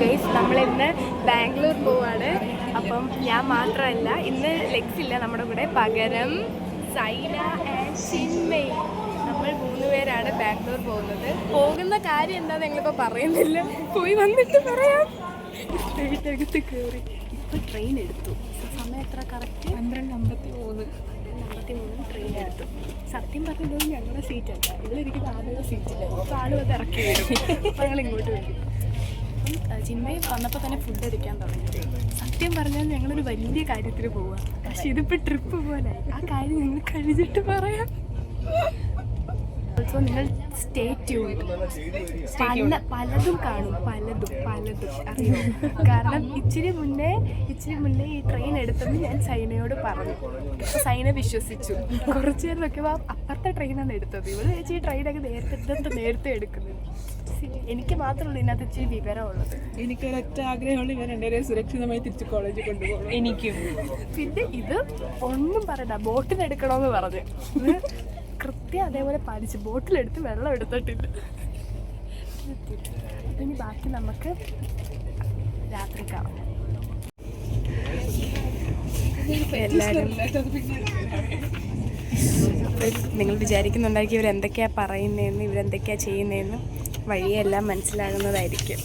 Guys, നമ്മളിന്ന് ബാംഗ്ലൂർ പോവാണ്. അപ്പം ഞാൻ മാത്രമല്ല, ഇന്ന് ലെക്സ് ഇല്ല നമ്മുടെ കൂടെ, പകരം സൈന ആൻഡ് ചിന്മയി. നമ്മൾ 3 പേരാണ് ബാംഗ്ലൂർ പോകുന്നത്. പോകുന്ന കാര്യം എന്താണെന്ന് ഞങ്ങളിപ്പോൾ പറയുന്നില്ല, പോയി വന്നിട്ട് പറയാം. അകത്ത് കയറി ഇപ്പോൾ ട്രെയിൻ എടുത്തു. സമയം എത്ര കറക്റ്റ്? 12:53 ട്രെയിൻ എടുത്തു. സത്യം പറഞ്ഞത് ഞങ്ങളുടെ സീറ്റല്ല, ഇവരിക്കുന്ന ആളുടെ സീറ്റില്ല. അപ്പോൾ ആൾ വന്ന് ഇറക്കി വരും. അപ്പോൾ ഞങ്ങൾ ഇങ്ങോട്ട് വരും. അപ്പം ചിന്മയി വന്നപ്പോൾ തന്നെ ഫുഡ് അടിക്കാൻ തുടങ്ങി. സത്യം പറഞ്ഞാൽ ഞങ്ങളൊരു വലിയ കാര്യത്തിന് പോവുക, പക്ഷെ ഇതിപ്പോൾ ട്രിപ്പ് പോലെ. ആ കാര്യം നിങ്ങൾ കഴിഞ്ഞിട്ട് പറയാം. ഓൾസോ നിങ്ങൾ സ്റ്റേ ട്യൂൺഡ്. പലതും കാണും, പലതും അറിയോ? കാരണം ഇച്ചിരി മുന്നേ ഈ ട്രെയിൻ എടുത്തെന്ന് ഞാൻ സൈനയോട് പറഞ്ഞു. അപ്പോൾ സൈന വിശ്വസിച്ചു. കുറച്ച് നേരം നോക്കിയപ്പോൾ അപ്പുറത്തെ ട്രെയിനാണ് എടുത്തത്. ഇവിടെ വെച്ച് ഈ ട്രെയിനൊക്കെ നേരത്തെ എടുക്കുന്നത്. എനിക്ക് മാത്രമല്ല ഇതിനകത്ത് ഇച്ചിരി വിവരമുള്ളത്. എനിക്കൊരൊറ്റ ആഗ്രഹമുള്ള ഇവർ രണ്ടുപേരെയും സുരക്ഷിതമായി തിരിച്ച് കോളേജിൽ കൊണ്ടുപോകണം. എനിക്കും. പിന്നെ ഇത് ഒന്നും പറയണ്ട, ബോട്ടിലെടുക്കണമെന്ന് പറഞ്ഞു. കൃത്യം അതേപോലെ പാലിച്ച് ബോട്ടിലെടുത്ത് വെള്ളം എടുത്തിട്ടില്ല. ഇനി ബാക്കി നമുക്ക് രാത്രി കാണാം. എല്ലാവരും നിങ്ങൾ വിചാരിക്കുന്നുണ്ടായിരിക്കും ഇവരെന്തൊക്കെയാണ് പറയുന്നതെന്ന്, ഇവരെന്തൊക്കെയാണ് ചെയ്യുന്നതെന്ന്. വഴിയെല്ലാം മനസ്സിലാകുന്നതായിരിക്കും.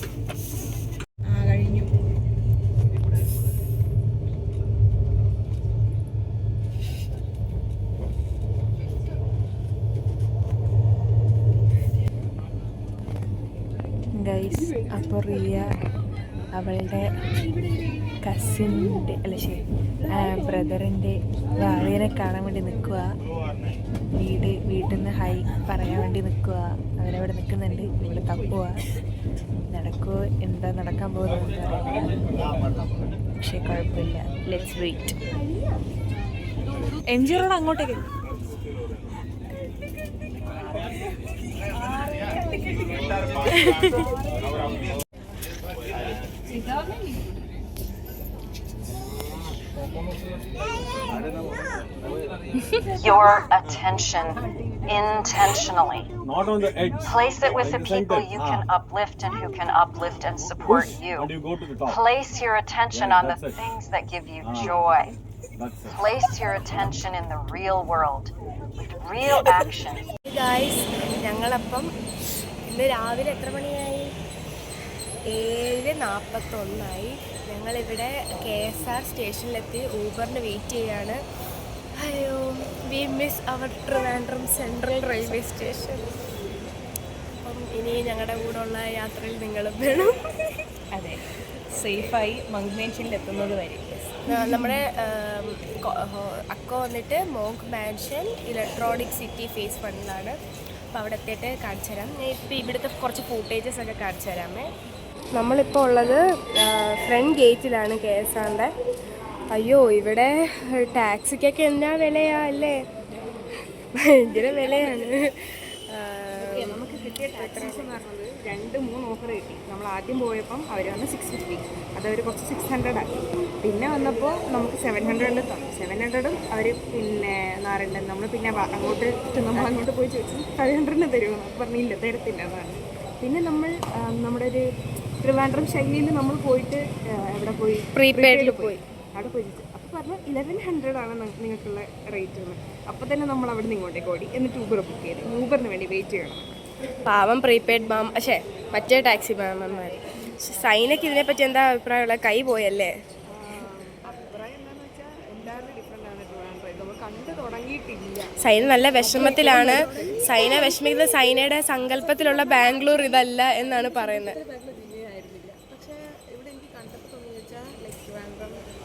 ഗൈസ്, അപ്പോൾ റിയ അവളുടെ കസിൻ്റെ ബ്രദറിൻ്റെ ഭാര്യനെ കാണാൻ വേണ്ടി നിൽക്കുക. വീട്ടിൽ നിന്ന് ഹൈ പറയാൻ വേണ്ടി നിൽക്കുക. അവരവിടെ നിൽക്കുന്നുണ്ട്. ഇവിടെ തപ്പുക. നടക്കുമോ, എന്താ നടക്കാൻ പോകുന്നത് അറിയില്ല, പക്ഷേ കുഴപ്പമില്ല. Let's wait. MG റോഡ് അങ്ങോട്ടേക്ക്. Your attention intentionally. Not on the edge. Place it with the people you can uplift and who can uplift and support you. And you go to the top. Place your attention on the things that give you joy. That's it. Place your attention in the real world with real action. Guys, ഞങ്ങളപ്പം ഇന്ന് രാവിലെ എത്ര മണിയായി? 7:41. ഞങ്ങളിവിടെ KSR സ്റ്റേഷനിലെത്തി ഊബറിന് wait ചെയ്യാണ്. അയ്യോ, we miss our Trivandrum central railway station. അപ്പം ഇനി ഞങ്ങളുടെ കൂടെ ഉള്ള യാത്രയിൽ നിങ്ങളും വേണം. അതെ, സേഫായി മങ്ക് മാൻഷനിൽ എത്തുന്നത് വരെ. നമ്മുടെ അക്ക വന്നിട്ട് Monk mansion electronic City phase 1 അപ്പോൾ അവിടെ എത്തിയിട്ട് കാണിച്ചു തരാം. ഇപ്പോൾ ഇവിടുത്തെ കുറച്ച് ഫൂട്ടേജസ് ഒക്കെ കാണിച്ചു തരാമേ. നമ്മളിപ്പോൾ ഉള്ളത് ഫ്രണ്ട് ഗേറ്റിലാണ് KSRൻ്റെ. അയ്യോ, ഇവിടെ ടാക്സിക്കൊക്കെ എന്നാ വിലയാ അല്ലേ, ഭയങ്കര വിലയാണ്. നമുക്ക് കിട്ടിയ ടാക്സീസ് എന്ന് പറഞ്ഞത് 2-3 ഓഫർ കിട്ടി. നമ്മൾ ആദ്യം പോയപ്പം അവർ വന്ന് 650, അതവർ കുറച്ച് 600 ആക്കി. പിന്നെ വന്നപ്പോൾ നമുക്ക് 700 തന്നു. 700 അവർ പിന്നെ നാരണ്ട നമ്മൾ പിന്നെ അങ്ങോട്ട് പോയി ചോദിച്ചു 500 തരുമോ? പറഞ്ഞില്ല, തരത്തില്ല എന്നാണ്. പിന്നെ നമ്മുടെ ഒരു ട്രിവാൻഡ്രം ശൈലിയിൽ നമ്മൾ പോയിട്ട് എവിടെ പോയി, പ്രീപെയ്ഡിൽ പോയി. അവിടെ പോയി അപ്പോൾ പറഞ്ഞു 1100 ആണ് നിങ്ങൾക്കുള്ള റേറ്റ് എന്ന്. അപ്പോൾ തന്നെ നമ്മൾ അവിടെ നിന്ന് ഇങ്ങോട്ടേക്ക് ഓടി. എന്നിട്ട് ഊബർ ബുക്ക് ചെയ്ത് ഊബറിന് വേണ്ടി വെയിറ്റ് ചെയ്യണം. പാവം പ്രീപെയ്ഡ് മറ്റേ ടാക്സി മാമന്മാർ. സൈനയ്ക്ക് ഇതിനെപ്പറ്റി എന്താ അഭിപ്രായമുള്ള? കൈ പോയല്ലേ? സൈന നല്ല വിഷമത്തിലാണ്. സൈന വിഷമിക്കുന്നത് സൈനയുടെ സങ്കല്പത്തിലുള്ള ബാംഗ്ലൂർ ഇതല്ല എന്നാണ് പറയുന്നത്.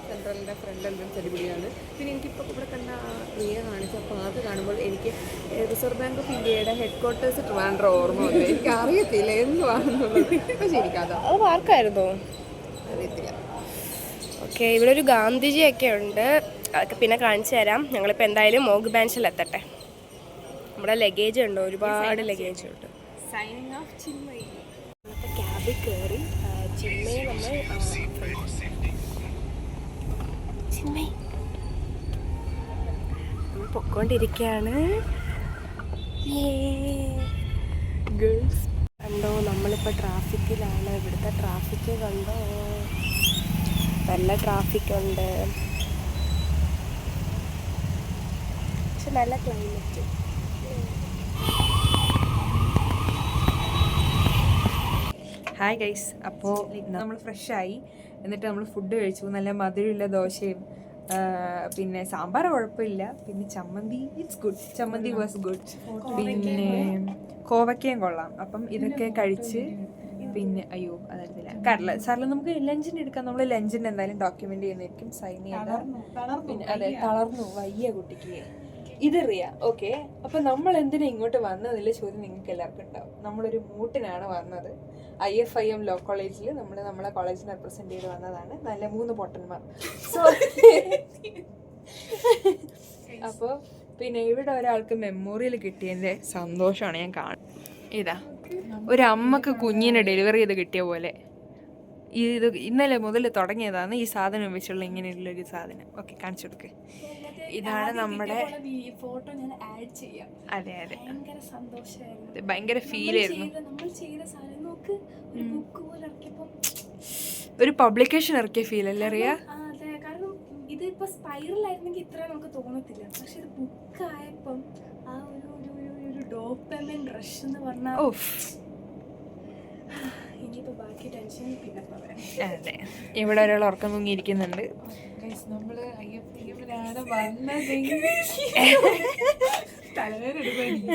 സെൻട്രലിൻ്റെ ഫ്രണ്ട് എൻട്രൻസ് അടിപൊളിയാണ്. പിന്നെ എനിക്കിപ്പോൾ ഇവിടെ കണ്ട റിയ കാണിച്ചപ്പോൾ അത് കാണുമ്പോൾ എനിക്ക് റിസർവ് ബാങ്ക് ഓഫ് ഇന്ത്യയുടെ ഹെഡ്ക്വാർട്ടേഴ്സ് ട്രിവാൻഡ്രം ഓർമ്മ വന്നു. എനിക്ക് അറിയത്തില്ല എന്തുവാണെന്നുള്ളത്. പക്ഷേ എനിക്കത് ആർക്കായിരുന്നോ അറിയത്തില്ല. ഓക്കെ, ഇവിടെ ഒരു ഗാന്ധിജിയൊക്കെ ഉണ്ട്, അതൊക്കെ പിന്നെ കാണിച്ചു തരാം. ഞങ്ങളിപ്പോൾ എന്തായാലും മോങ്ക് ബാൻഷിൽ എത്തട്ടെ. നമ്മുടെ ലഗേജ് ഉണ്ട്, ഒരുപാട് ലഗേജ് ഉണ്ട്. Signing off Chinmayi. ക്യാബിൽ കയറി ചിന്മയെ നമ്മൾ പൊക്കോണ്ടിരിക്കുകയാണ്. ഗേൾസ് കണ്ടോ, നമ്മളിപ്പോൾ ട്രാഫിക്കിലാണ്. ഇവിടുത്തെ ട്രാഫിക്ക് കണ്ടോ, നല്ല ട്രാഫിക്കുണ്ട്. പക്ഷെ നല്ല ക്ലൈമറ്റ്. ഹായ് ഗൈസ്, അപ്പോൾ നമ്മൾ ഫ്രഷായി, എന്നിട്ട് നമ്മൾ ഫുഡ് കഴിച്ചു. നല്ല മധുരമുള്ള ദോശയും പിന്നെ സാമ്പാർ കുഴപ്പമില്ല, പിന്നെ ചമ്മന്തി ഇറ്റ്സ് ഗുഡ്, ചമ്മന്തി വാസ് ഗുഡ്, പിന്നെ കോവക്കയും കൊള്ളാം. അപ്പം ഇതൊക്കെ കഴിച്ച് പിന്നെ അയ്യോ അതല്ല കടല സാറിൽ നമുക്ക് ലഞ്ചിന് എടുക്കാം. നമ്മൾ ലഞ്ചിന് എന്തായാലും ഡോക്യുമെന്റ് ചെയ്യുന്നതായിരിക്കും, സൈൻ ചെയ്താൽ. പിന്നെ അതെ, തളർന്നു വയ്യ കുട്ടിക്ക്. ഇതറിയാം. ഓക്കെ, അപ്പൊ നമ്മൾ എന്തിനാ ഇങ്ങോട്ട് വന്നതില്ല ചോദ്യം നിങ്ങൾക്ക് എല്ലാവർക്കും ഉണ്ടാവും. നമ്മളൊരു മൂട്ടിനാണ് വന്നത്. IFIM ലോ കോളേജിൽ നമ്മൾ നമ്മളെ കോളേജിനെ റെപ്രസെന്റ് ചെയ്ത് വന്നതാണ്. നല്ല 3 പൊട്ടന്മാർ. സോ അപ്പോൾ പിന്നെ ഇവിടെ ഒരാൾക്ക് മെമ്മോറിയൽ കിട്ടിയതിൻ്റെ സന്തോഷമാണ് ഞാൻ കാണുന്നത്. ഇതാ ഒരു അമ്മക്ക് കുഞ്ഞിനെ ഡെലിവറി ചെയ്ത് കിട്ടിയ പോലെ. ഇത് ഇന്നലെ മുതൽ തുടങ്ങിയതാണ് ഈ സാധനം വെച്ചുള്ള ഇങ്ങനെയുള്ളൊരു സാധനം. ഓക്കെ, കാണിച്ചു കൊടുക്ക്. ഇതാണ് നമ്മുടെ ഫോട്ടോ. ഞാൻ ആഡ് ചെയ്യാം. അതെ അതെ, ഭയങ്കര സന്തോഷമായിരുന്നു. ഭയങ്കര ഫീൽ ആയിരുന്നു. നമ്മൾ ചെയ്ത സാധനം നോക്ക്, ഒരു ബുക്ക് പോലെ ഇറക്കിയപ്പം ഒരു പബ്ലിക്കേഷൻ ഇറക്കിയ ഫീൽ അല്ലേ അറിയാ? അതെ, കാരണം ഇതിപ്പോ സ്പൈറലായിരുന്നെങ്കിൽ ഇത്ര നമുക്ക് തോന്നത്തില്ല. പക്ഷെ ഇത് ബുക്കായപ്പം ആ ഒരു ഡോപ്പമൈൻ റഷ് എന്ന് പറഞ്ഞാൽ ഇനിയിപ്പോ ബാക്കി ടെൻഷൻ പിന്നെ പറയാം. അതെ, ഇവിടെ ഒരാൾ ഉറക്കം തൂങ്ങിയിരിക്കുന്നുണ്ട്. നമ്മള് IFIമിലാണ് വന്നത്. തലവേദന എടുക്കുവാണെങ്കിൽ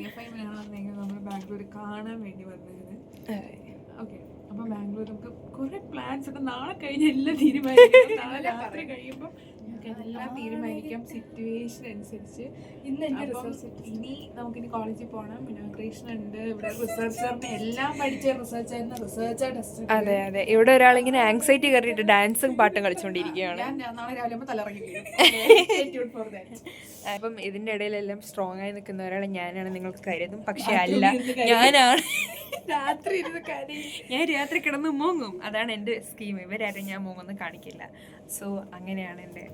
IFIമിലാണ് വന്നെങ്കിൽ നമ്മൾ ബാംഗ്ലൂർ കാണാൻ വേണ്ടി വന്നത്. ഓക്കെ, അപ്പൊ ബാംഗ്ലൂർ നമുക്ക് കുറെ പ്ലാൻസ് ഉണ്ട്. നാളെ കഴിഞ്ഞ് എല്ലാം തീരുമാനിക്കാം. നാളെ രാത്രി കഴിയുമ്പോൾ നമുക്ക് എല്ലാം തീരുമാനിക്കാം സിറ്റുവേഷൻ അനുസരിച്ച്. ഇന്ന് എനിക്ക് ഇനി നമുക്കിനി കോളേജിൽ പോകണം. പിന്നെ കൃഷ്ണ ഉണ്ട് ഇവിടെ, റിസർച്ചറിനെ എല്ലാം പഠിച്ച റിസർച്ചറിന് റിസർച്ചർ ടെസ്റ്റ്. അതെ അതെ, ഇവിടെ ഒരാൾ ഇങ്ങനെ ആങ്സൈറ്റി കയറിയിട്ട് ഡാൻസും പാട്ടും കളിച്ചുകൊണ്ടിരിക്കുകയാണ്. ഞാൻ നാളെ രാവിലെ ആകുമ്പോൾ തലറങ്ങി വീഴും. അപ്പം ഇതിന്റെ ഇടയിലെല്ലാം സ്ട്രോങ് ആയി നിൽക്കുന്ന ഒരാളെ ഞാനാണ് നിങ്ങൾക്ക് കരുതും. പക്ഷെ അല്ല, ഞാനാണ് രാത്രി ഇരുന്ന് കരയും. ഞാൻ രാത്രി കിടന്ന് മൂങ്ങും. അതാണ് എൻ്റെ സ്കീം. ഇവരാരും ഞാൻ മൂങ്ങൊന്നും കാണിക്കില്ല. സോ അങ്ങനെയാണ് എൻ്റെ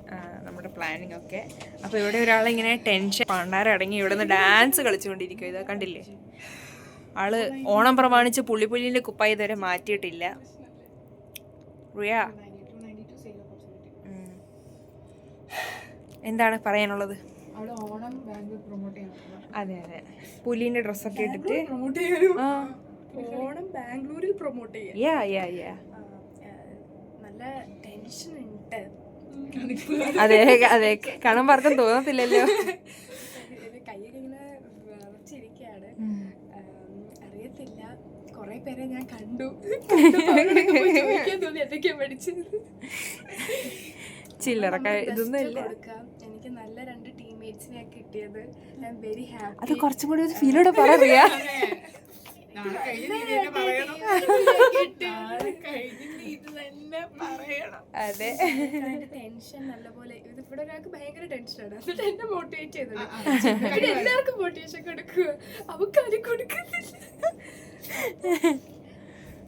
നമ്മുടെ പ്ലാനിങ് ഒക്കെ. അപ്പോൾ ഇവിടെ ഒരാളിങ്ങനെ ടെൻഷൻ പണ്ടാരടങ്ങി ഇവിടെ നിന്ന് ഡാൻസ് കളിച്ചുകൊണ്ടിരിക്കുക. ഇതാ കണ്ടില്ലേ, ആള് ഓണം പ്രമാണിച്ച് പുള്ളിപ്പുള്ളിൻ്റെ കുപ്പായി ഇതുവരെ മാറ്റിയിട്ടില്ല. റിയ, എന്താണ് പറയാനുള്ളത്? അവിടെ ഓണം ബാംഗ്ലൂർ പ്രൊമോട്ട് ചെയ്യാൻ. അതെ അതെ, പുലിന്റെ ഡ്രസ്സൊക്കെ ഇട്ടിട്ട് ഓണം ബാംഗ്ലൂരിൽ പ്രൊമോട്ട് ചെയ്യാം. നല്ല ടെൻഷൻ ഉണ്ട്. അതെ അതെ, കണം പറക്കം തോന്നത്തില്ലല്ലോ. കൈയൊക്കെ ഇങ്ങനെ വിറച്ചിരിക്കുകയാണ്. അറിയത്തില്ല, കുറെ പേരെ ഞാൻ കണ്ടു. ചോദിക്കാൻ തോന്നി എന്തൊക്കെയാ പഠിച്ചത്. ചില്ലറ ഇതൊന്നും ഇല്ല. എനിക്ക് നല്ല 2 ടീംമേറ്റ്സിനെ കിട്ടിയത്. I am very happy. അത് കുറച്ചും കൂടി ഫീലോടെ പറയാ. അതെ, ടെൻഷൻ നല്ലപോലെ. ഇത് ഇവിടെ ഒരാൾക്ക് ഭയങ്കര ടെൻഷനാണ്. എന്നിട്ട് എന്നെ മോട്ടിവേറ്റ് ചെയ്തത്. എല്ലാവർക്കും മോട്ടിവേഷൻ കൊടുക്കുക, അവക്കാരും കൊടുക്കുന്നില്ല.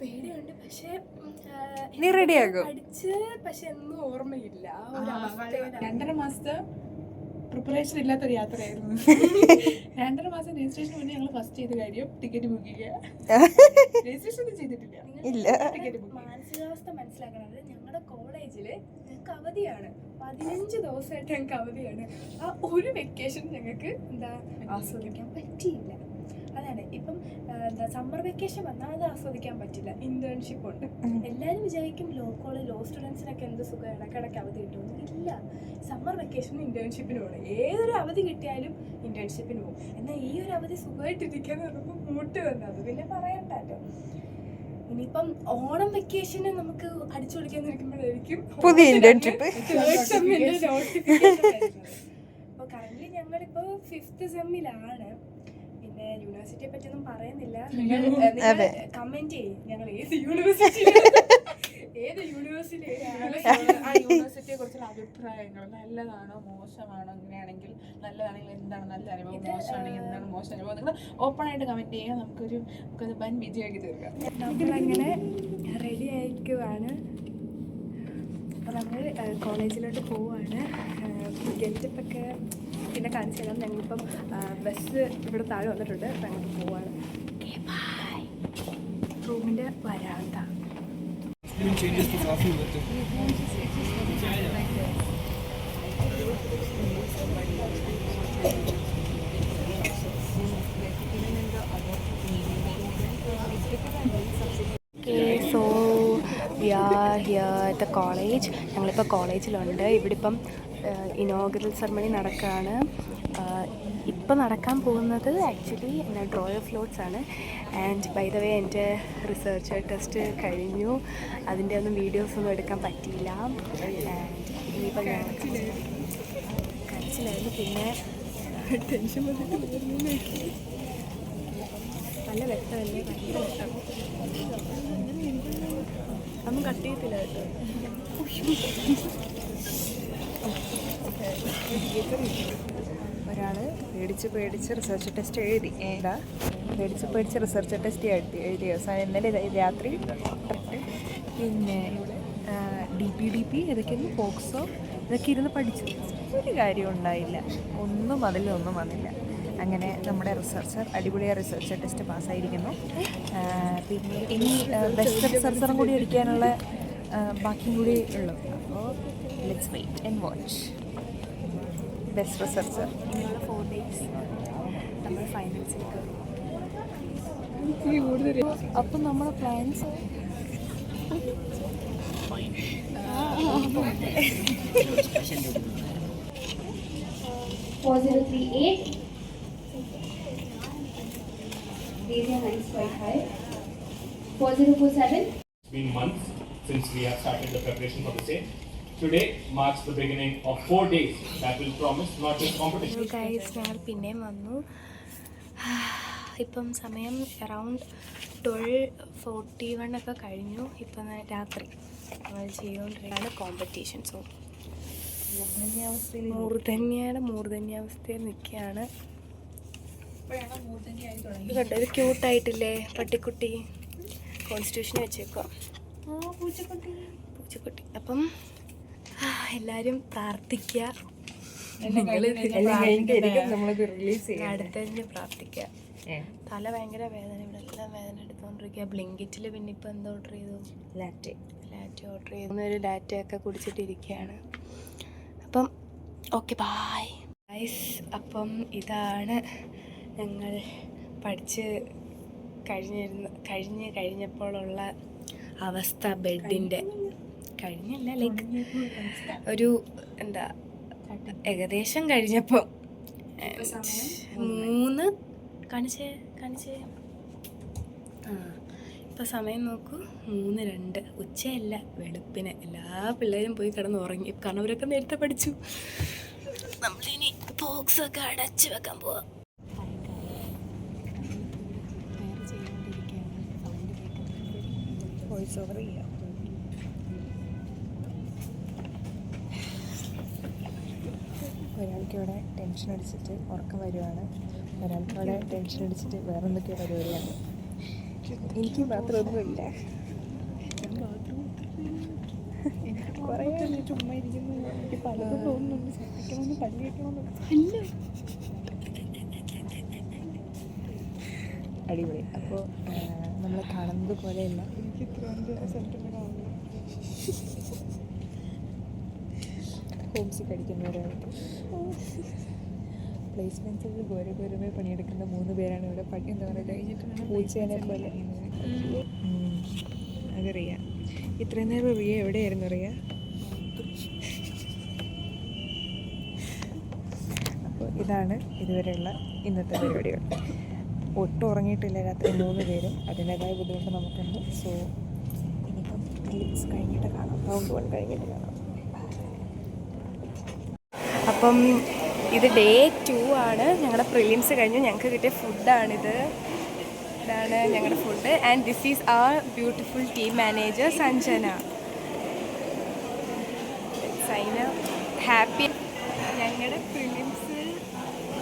പേടിയുണ്ട്, പക്ഷെ നീ റെഡിയാകും. പഠിച്ച് പക്ഷെ ഒന്നും ഓർമ്മയില്ല. ആ ഒരു അവസ്ഥയിലാണ്. 2.5 മാസത്തെ പ്രിപ്പറേഷൻ ഇല്ലാത്തൊരു യാത്രയായിരുന്നു. 2.5 മാസം രജിസ്ട്രേഷൻ മുന്നേ ഞങ്ങൾ ഫസ്റ്റ് ചെയ്ത കാര്യം ടിക്കറ്റ് ബുക്ക് ചെയ്യുക. രജിസ്ട്രേഷൻ ഒന്നും ചെയ്തിട്ടില്ല. മാനസികാവസ്ഥ മനസ്സിലാക്കണത്, ഞങ്ങളുടെ കോളേജില് ഞങ്ങൾക്ക് അവധിയാണ്. 15 ദിവസമായിട്ട് ഞങ്ങൾക്ക് അവധിയാണ്. ആ ഒരു വെക്കേഷൻ ഞങ്ങൾക്ക് ആസ്വദിക്കാൻ പറ്റിയില്ല. അതാണ് ഇപ്പം സമ്മർ വെക്കേഷൻ വന്നാൽ അത് ആസ്വദിക്കാൻ പറ്റില്ല. ഇന്റേൺഷിപ്പ് ഉണ്ട്. എല്ലാവരും വിചാരിക്കും ലോ സ്റ്റുഡൻസിനൊക്കെ എന്ത് സുഖം ഇടയ്ക്കിടയ്ക്ക് അവധി കിട്ടുമെന്ന്. ഇല്ല, സമ്മർ വെക്കേഷനും ഇന്റേൺഷിപ്പിന് പോകണം. ഏതൊരു അവധി കിട്ടിയാലും ഇന്റേൺഷിപ്പിന് പോകും. എന്നാൽ ഈ ഒരു അവധി സുഖമായിട്ടിരിക്കാന്ന് പറയുമ്പോൾ മൂട്ട് വന്നത് പിന്നെ പറയണ്ടല്ലോ. ഇനിയിപ്പം ഓണം വെക്കേഷന് നമുക്ക് അടിച്ചു പൊളിക്കാൻ നിൽക്കുമ്പോഴായിരിക്കും പുതിയ ഇന്റേൺഷിപ്പ്. അപ്പോൾ കറന്റ് ഞങ്ങളിപ്പോൾ 5th സെമ്മിലാണ്. പിന്നെ യൂണിവേഴ്സിറ്റിയെ പറ്റിയൊന്നും പറയുന്നില്ല. കമന്റ് ചെയ്യും ഞങ്ങൾ ഏത് യൂണിവേഴ്സിറ്റിയെ കുറിച്ചുള്ള അഭിപ്രായങ്ങൾ. നല്ലതാണോ മോശമാണോ? അങ്ങനെയാണെങ്കിൽ നല്ലതാണെങ്കിൽ എന്താണ് നല്ല അനുഭവം, മോശമാണെങ്കിൽ എന്താണ് മോശം അനുഭവം? നിങ്ങൾ ഓപ്പൺ ആയിട്ട് കമന്റ് ചെയ്യുക. നമുക്കത് വൻ വിജയമാക്കി തീർക്കാം. നമ്മളങ്ങനെ റെഡി ആയിരിക്കുവാണ്. അപ്പോൾ നമ്മൾ കോളേജിലോട്ട് പോവുകയാണ്. ഗെറ്റപ്പൊക്കെ പിന്നെ കാണിച്ചു തരാം. ഞങ്ങളിപ്പം ബസ് ഇവിടെ താഴെ വന്നിട്ടുണ്ട്. അപ്പം ഞങ്ങൾക്ക് പോവാണ്. Okay, bye. വരാന്ത. So we are here at the college. ഞങ്ങളിപ്പോൾ കോളേജിലുണ്ട്. ഇവിടെ ഇപ്പം ഇനോഗ്രൽ സെറമണി നടക്കുകയാണ്. ഇപ്പം നടക്കാൻ പോകുന്നത് ആക്ച്വലി എൻ്റെ ഡ്രോയർ ഫ്ലോട്ട്സ് ആണ്. ആൻഡ് ബൈ ദ വേ എൻ്റെ റിസർച്ച് ടെസ്റ്റ് കഴിഞ്ഞു. അതിൻ്റെ ഒന്നും വീഡിയോസൊന്നും എടുക്കാൻ പറ്റിയില്ല. ആൻഡ് ഇനിയിപ്പോൾ ഞാൻ കരച്ചിലായിരുന്നു. പിന്നെ ടെൻഷൻ വന്നിട്ട് നല്ല വ്യക്തമല്ലേ, ഭയങ്കര വ്യക്തം. ഒന്നും കട്ട് ചെയ്യത്തില്ല കേട്ടോ. ഒരാൾ പേടിച്ച് റിസർച്ച് ടെസ്റ്റ് എഴുതി. പേടിച്ച് റിസർച്ച് ടെസ്റ്റ് എഴുതിയ അവസാനം ഇന്നലെ രാത്രി പിന്നെ DP ഇതൊക്കെയൊന്നും പോക്സോ ഇതൊക്കെ ഇരുന്ന് പഠിച്ചു. ഒരു കാര്യം ഉണ്ടായില്ല, അതിലൊന്നും വന്നില്ല. അങ്ങനെ നമ്മുടെ റിസർച്ചർ അടിപൊളിയായ റിസർച്ച് ടെസ്റ്റ് പാസ്സായിരിക്കുന്നു. പിന്നെ ഇനി ബെസ്റ്റ് റിസർച്ചറും കൂടി എടുക്കാനുള്ള ബാക്കിയും കൂടി ഉള്ളു. അപ്പോൾ let's wait and watch. Best researcher ഇനിയുള്ള 4 days നമ്മൾ ഫൈനൽസിലേക്ക്. അപ്പം നമ്മുടെ plans 4038. Raise your hands quite high. 4047. It's been months since we have started the preparation for the same. Today marks the beginning of 4 days that will promise not just competition. Guys, ഞങ്ങൾ പിന്നെയും വന്നു. ഇപ്പം സമയം around 12:41 ഒക്കെ കഴിഞ്ഞു. ഇപ്പം രാത്രി നമ്മൾ ചെയ്തുകൊണ്ടിരിക്കുകയാണ് കോമ്പറ്റീഷൻ. സോ മൂർധന്യാവസ്ഥയിൽ നിൽക്കുകയാണ്. കണ്ടോ, ഇത് ക്യൂട്ടായിട്ടില്ലേ പട്ടിക്കുട്ടി? കോൺസ്റ്റിറ്റ്യൂഷന് വെച്ചേക്കുക പൂച്ചക്കുട്ടി. അപ്പം എല്ലാവരും പ്രാർത്ഥിക്കുക. അടുത്തതിന് പ്രാർത്ഥിക്കുക. തല ഭയങ്കര വേദന, ഇവിടെ എല്ലാം വേദന എടുത്തുകൊണ്ടിരിക്കുക. ബ്ലിങ്കിറ്റിൽ പിന്നെ ഇപ്പം എന്താ ഓർഡർ ചെയ്തു? ലാറ്റ് ഓർഡർ ചെയ്തു. ഒരു ലാറ്റയൊക്കെ കുടിച്ചിട്ടിരിക്കുകയാണ്. അപ്പം ഓക്കെ ബൈ ഗൈസ്. അപ്പം ഇതാണ് ഞങ്ങൾ പഠിച്ച് കഴിഞ്ഞപ്പോഴുള്ള അവസ്ഥ. ബെഡിൻ്റെ കഴിഞ്ഞല്ല, ലൈക്ക് ഒരു എന്താ ഏകദേശം കഴിഞ്ഞപ്പോൾ 3 കാണിച്ചേ ഇപ്പം സമയം നോക്കൂ, 3:02. ഉച്ചയല്ല, വെളുപ്പിന്. എല്ലാ പിള്ളേരും പോയി കിടന്ന് ഉറങ്ങി. കാരണം അവരൊക്കെ നേരത്തെ പഠിച്ചു. നമ്മളിനി ബോക്സൊക്കെ അടച്ച് വെക്കാൻ പോവാം. വോയിസ് ഓവർ ചെയ്യാം. ഒരാൾക്കിവിടെ ടെൻഷൻ അടിച്ചിട്ട് ഉറക്കം വരുവാണ്. ഒരാൾക്കിവിടെ ടെൻഷൻ അടിച്ചിട്ട് വേറെ എന്തൊക്കെയോ പരിപാടിയാണ്. എനിക്ക് മാത്രമൊന്നുമില്ല. കുറേ ചുമ്മാ ഇരിക്കുന്നു. എനിക്ക് പലതും തോന്നുന്നുണ്ട്. ശ്രദ്ധിക്കണമെന്ന് പല്ലി വെക്കണമെന്ന്. അടിപൊളി. അപ്പോൾ നമ്മൾ കാണുന്നത് പോലെയല്ല. എനിക്ക് ഇത്രയും സെൻറ്ററിൽ കാണുന്നു. ഹോംസിക്ക് അടിക്കുന്നവരായിട്ട് പ്ലേസ്മെൻറ്റ്സിൽ ഗൗരവമായി പണിയെടുക്കുന്ന 3 പേരാണ് ഇവിടെ. എന്താ പറയുക, പൂച്ചേനെ പോലെ. അതറിയാം. ഇത്രയും നേരം റിയ എവിടെയായിരുന്നു? റിയ അപ്പോൾ ഇതാണ് ഇതുവരെയുള്ള ഇന്നത്തെ പരിപാടികൾ. ഒട്ടും ഉറങ്ങിയിട്ടില്ല രാത്രി 3 പേരും. അതിൻ്റേതായ ബുദ്ധിമുട്ട് നമുക്കുണ്ട്. സോ ഇനിയിപ്പം ക്ലിപ്സ് കഴിഞ്ഞിട്ട് കാണാം. റൗണ്ട് 1 കഴിഞ്ഞിട്ട് കാണാം. അപ്പം ഇത് ഡേ 2 ആണ്. ഞങ്ങളുടെ പ്രിലിംസ് കഴിഞ്ഞു. ഞങ്ങൾക്ക് കിട്ടിയ ഫുഡാണിത്. ഇതാണ് ഞങ്ങളുടെ food. And this is our beautiful team manager Sanjana. Happy. ഞങ്ങളുടെ പ്രിലിംസ്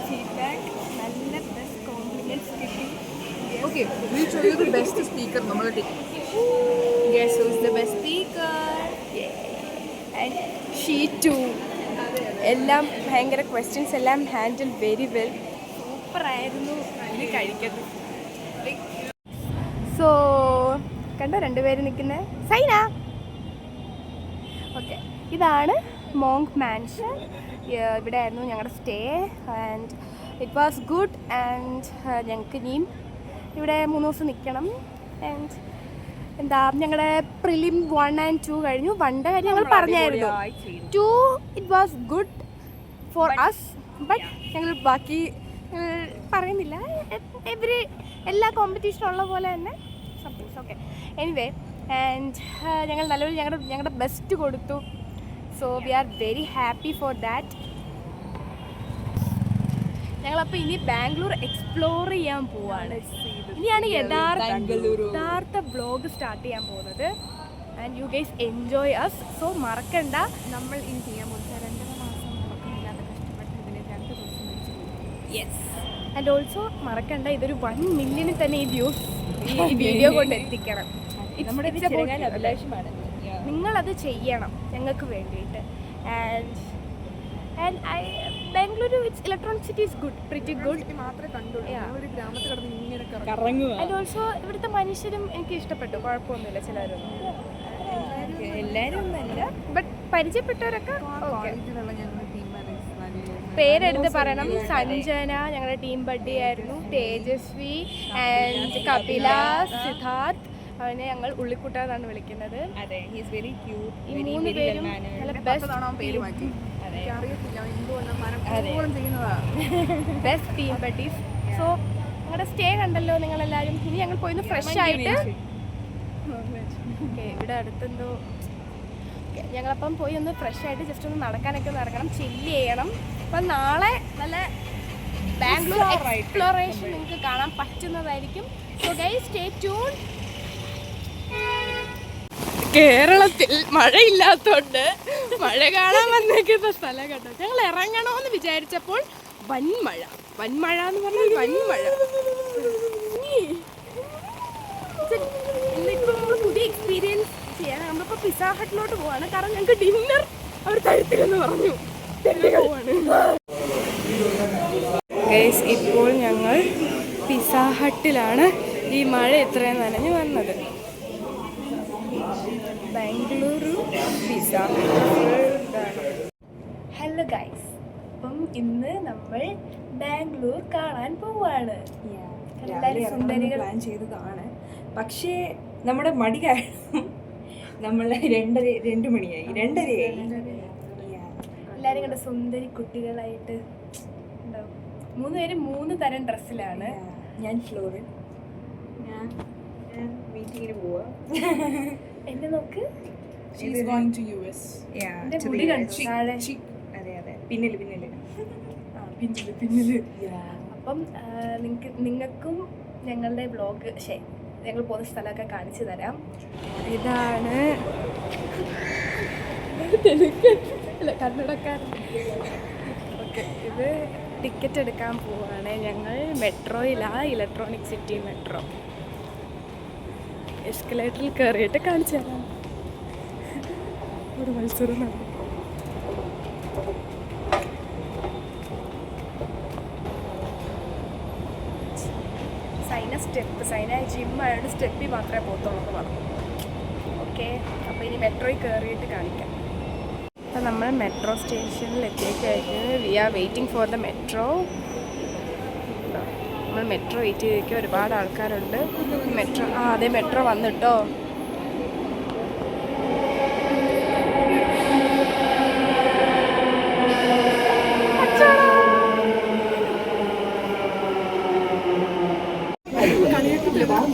ഫീഡ്ബാക്ക് നല്ല ബെസ്റ്റ് കോംപ്ലിമെൻറ്റ്സ് കിട്ടി. Okay, we'll show you the best speaker നമ്മൾ team. Guess who's the best speaker? And she too. എല്ലാം ഭയങ്കര ക്വസ്റ്റ്യൻസ് എല്ലാം ഹാൻഡിൽ വെരി വെൽ. സൂപ്പറായിരുന്നു. ഇത് കഴിക്കട്ടെ. സോ കണ്ടോ രണ്ടുപേര് നിൽക്കുന്നത്? സൈന. ഓക്കെ, ഇതാണ് മോങ്ക് മാൻഷൻ. ഇവിടെ ആയിരുന്നു ഞങ്ങളുടെ stay and it was good. And ഞങ്ങൾക്ക് ഇനിയും ഇവിടെ 3 ദിവസം നിൽക്കണം. ആൻഡ് എന്താ ഞങ്ങളുടെ പ്രിലിം 1 and 2 കഴിഞ്ഞു. 1ന്റെ കാര്യം ഞങ്ങൾ പറഞ്ഞായിരുന്നു. 2 it was good for us, but ഞങ്ങൾ ബാക്കി പറയുന്നില്ല. എല്ലാ കോമ്പറ്റീഷനും ഉള്ള പോലെ തന്നെ സംതിങ്സ്. ഓക്കെ, എനിവേ ആൻഡ് ഞങ്ങൾ നല്ലൊരു ഞങ്ങളുടെ ബെസ്റ്റ് കൊടുത്തു. So we are very happy for that. ഞങ്ങളപ്പോൾ ഇനി ബാംഗ്ലൂർ എക്സ്പ്ലോർ ചെയ്യാൻ പോവാണ്. ഇനിയാണ് യഥാർത്ഥ വ്ലോഗ് സ്റ്റാർട്ട് ചെയ്യാൻ പോകുന്നത്. And you guys enjoy us. So മറക്കണ്ട, നമ്മൾ ഇനി ചെയ്യാൻ പോകുന്നത് 2.5 മാസം ഉറക്കമില്ലാതെ കഷ്ടപ്പെട്ട് ഇതിന് 2 ദിവസം വെച്ച്. യെസ്. ആൻഡ് ഓൾസോ മറക്കണ്ട, ഇതൊരു 1 million തന്നെ ഈ വ്യൂസ് ഈ വീഡിയോ കൊണ്ട് എത്തിക്കണം. നമ്മുടെ അഭിലാഷമാണ്. നിങ്ങളത് ചെയ്യണം ഞങ്ങൾക്ക് വേണ്ടിയിട്ട്. And Bengaluru electronic city is good, pretty good. മാത്രമേ കണ്ടുള്ളൂ. ഒരു ഗ്രാമത്തിൽ കിടന്ന് ഇങ്ങനെ ആൻഡ് ഓൾസോ ഇവിടുത്തെ മനുഷ്യരും എനിക്ക് ഇഷ്ടപ്പെട്ടു. കുഴപ്പമൊന്നുമില്ല. ചിലരൊന്നും എല്ലാവരും ഒന്നല്ല, ബട്ട് പരിചയപ്പെട്ടവരൊക്കെ ഓക്കെ. കോളേജിലുള്ള ഞങ്ങളുടെ ടീം പേരെടുത്ത് പറയണം. സഞ്ജന ഞങ്ങളുടെ ടീം ബഡ്ഡി ആയിരുന്നു. തേജസ്വി ആൻഡ് കപില, സിദ്ധാർത്ഥ്, അവനെ ഞങ്ങൾ ഉള്ളിക്കുട്ട എന്നാണ് വിളിക്കുന്നത്. അതെ, ഹി ഈസ് വെരി ക്യൂട്ട്. ഈ 3 പേരും നല്ല പേര് മാറ്റി. അറിയത്തില്ല എന്തുകൊണ്ടും ചെയ്യുന്നതാ. Best team buddies. സോ ഞങ്ങളുടെ സ്റ്റേ കണ്ടല്ലോ നിങ്ങളെല്ലാവരും. ഇനി ഞങ്ങൾ പോയി ഫ്രഷ് ആയിട്ട് ഓക്കെ ഇവിടെ അടുത്തെന്തോ ഞങ്ങളപ്പം പോയി ഒന്ന് ഫ്രഷ് ആയിട്ട് ജസ്റ്റ് ഒന്ന് നടക്കാനൊക്കെ നടക്കണം, ചില്ല് ചെയ്യണം. അപ്പം നാളെ നല്ല ബാംഗ്ലൂർ എക്സ്പ്ലോറേഷൻ നിങ്ങൾക്ക് കാണാൻ പറ്റുന്നതായിരിക്കും. So guys stay tune. കേരളത്തിൽ മഴയില്ലാത്തോണ്ട് മഴ കാണാൻ വന്നേക്കുന്ന സ്ഥലം കേട്ടോ. ഞങ്ങൾ ഇറങ്ങണമെന്ന് വിചാരിച്ചപ്പോൾ വൻമഴ എന്ന് പറഞ്ഞാൽ വൻമഴ. ഇന്നിപ്പോൾ നമ്മൾ പുതിയ എക്സ്പീരിയൻസ് ചെയ്യാൻ നമ്മളിപ്പോൾ പിസ്സ ഹട്ടിലോട്ട് പോവാണ്. കാരണം ഞങ്ങൾക്ക് ഡിന്നർ അവർ തരത്തില്ലെന്ന് പറഞ്ഞു. ഗൈസ് ഇപ്പോൾ ഞങ്ങൾ പിസ്സ ഹട്ടിലാണ്. ഈ മഴ ഇത്രയും നനഞ്ഞ് വന്നത്. ബാംഗ്ലൂരു പിസ്സ. ഹലോ ഗൈസ്, അപ്പം ഇന്ന് നമ്മൾ ബാംഗ്ലൂർ കാണാൻ പോവാണ്. എല്ലാവരും സുന്ദരികൾ പ്ലാൻ ചെയ്തതാണ്. പക്ഷേ നമ്മുടെ മടി കാരണം നമ്മൾ 2 മണിയായി. 2:30 എല്ലാവരും കണ്ട സുന്ദരി കുട്ടികളായിട്ട് ഉണ്ടാവും. 3 പേരും 3 തരം ഡ്രസ്സിലാണ്. ഞാൻ ഫ്ലോറിൻ, ഞാൻ മീറ്റിങ്ങിന് പോവാ. എന്നെ നോക്ക്, Yeah, എന്റെ to മുടി the കണ്ടു താഴെ. അതെ പിന്നില് പിന്നില്. അപ്പം നിങ്ങൾക്കും ഞങ്ങളുടെ വ്ളോഗ് ഞങ്ങൾ പോകുന്ന സ്ഥലമൊക്കെ കാണിച്ചു തരാം. ഇതാണ് കന്നഡക്കാരൻ. ഓക്കെ, ഇത് ടിക്കറ്റ് എടുക്കാൻ പോവാണ് ഞങ്ങൾ. മെട്രോയിലാണ്, ഇലക്ട്രോണിക് സിറ്റി മെട്രോ. എസ്കലേറ്ററിൽ കയറിയിട്ട് കാണിച്ചു തരാം. ഒരു മത്സരം നടന്നു. സൈന ജിമ്മായതുകൊണ്ട് സ്റ്റെപ്പിൽ മാത്രമേ പോകത്തുള്ളൂ എന്ന് പറഞ്ഞു. ഓക്കെ, അപ്പോൾ ഇനി മെട്രോയിൽ കയറിയിട്ട് കാണിക്കാം. അപ്പോൾ നമ്മൾ മെട്രോ സ്റ്റേഷനിൽ എത്തിക്കഴിഞ്ഞ് we are waiting for the metro. നമ്മൾ മെട്രോ വെയിറ്റ് ചെയ്തിരിക്കുക. ഒരുപാട് ആൾക്കാരുണ്ട്. മെട്രോ അതെ മെട്രോ വന്നിട്ടോ.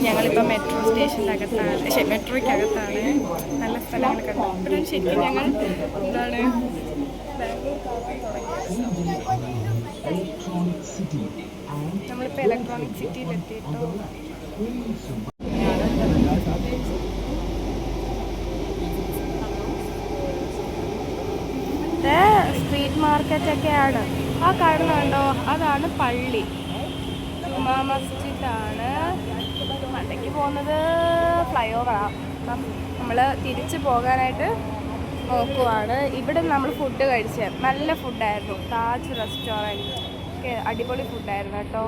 ഞങ്ങളിപ്പോൾ മെട്രോ സ്റ്റേഷനിലകത്താണ്, മെട്രോയ്ക്കകത്താണ്. നല്ല സ്ഥലങ്ങളൊക്കെ ഉണ്ട്. ഇവിടെ ശരിക്കും ഞങ്ങൾ എന്താണ് നമ്മളിപ്പോൾ ഇലക്ട്രോണിക് സിറ്റിയിലെത്തിയിട്ടോ. സ്ട്രീറ്റ് മാർക്കറ്റൊക്കെയാണ്. ആ കാണുന്നുണ്ടോ, അതാണ് പള്ളി. ജുമാ മസ്ജിദാണ്. മണ്ടയ്ക്ക് പോകുന്നത് ഫ്ലൈ ഓവറാണ്. അപ്പം നമ്മൾ തിരിച്ച് പോകാനായിട്ട് നോക്കുവാണ്. ഇവിടെ നമ്മൾ ഫുഡ് കഴിച്ചത് നല്ല ഫുഡായിരുന്നു. താജ് റെസ്റ്റോറൻറ്റ് ഒക്കെ അടിപൊളി ഫുഡായിരുന്നു കേട്ടോ.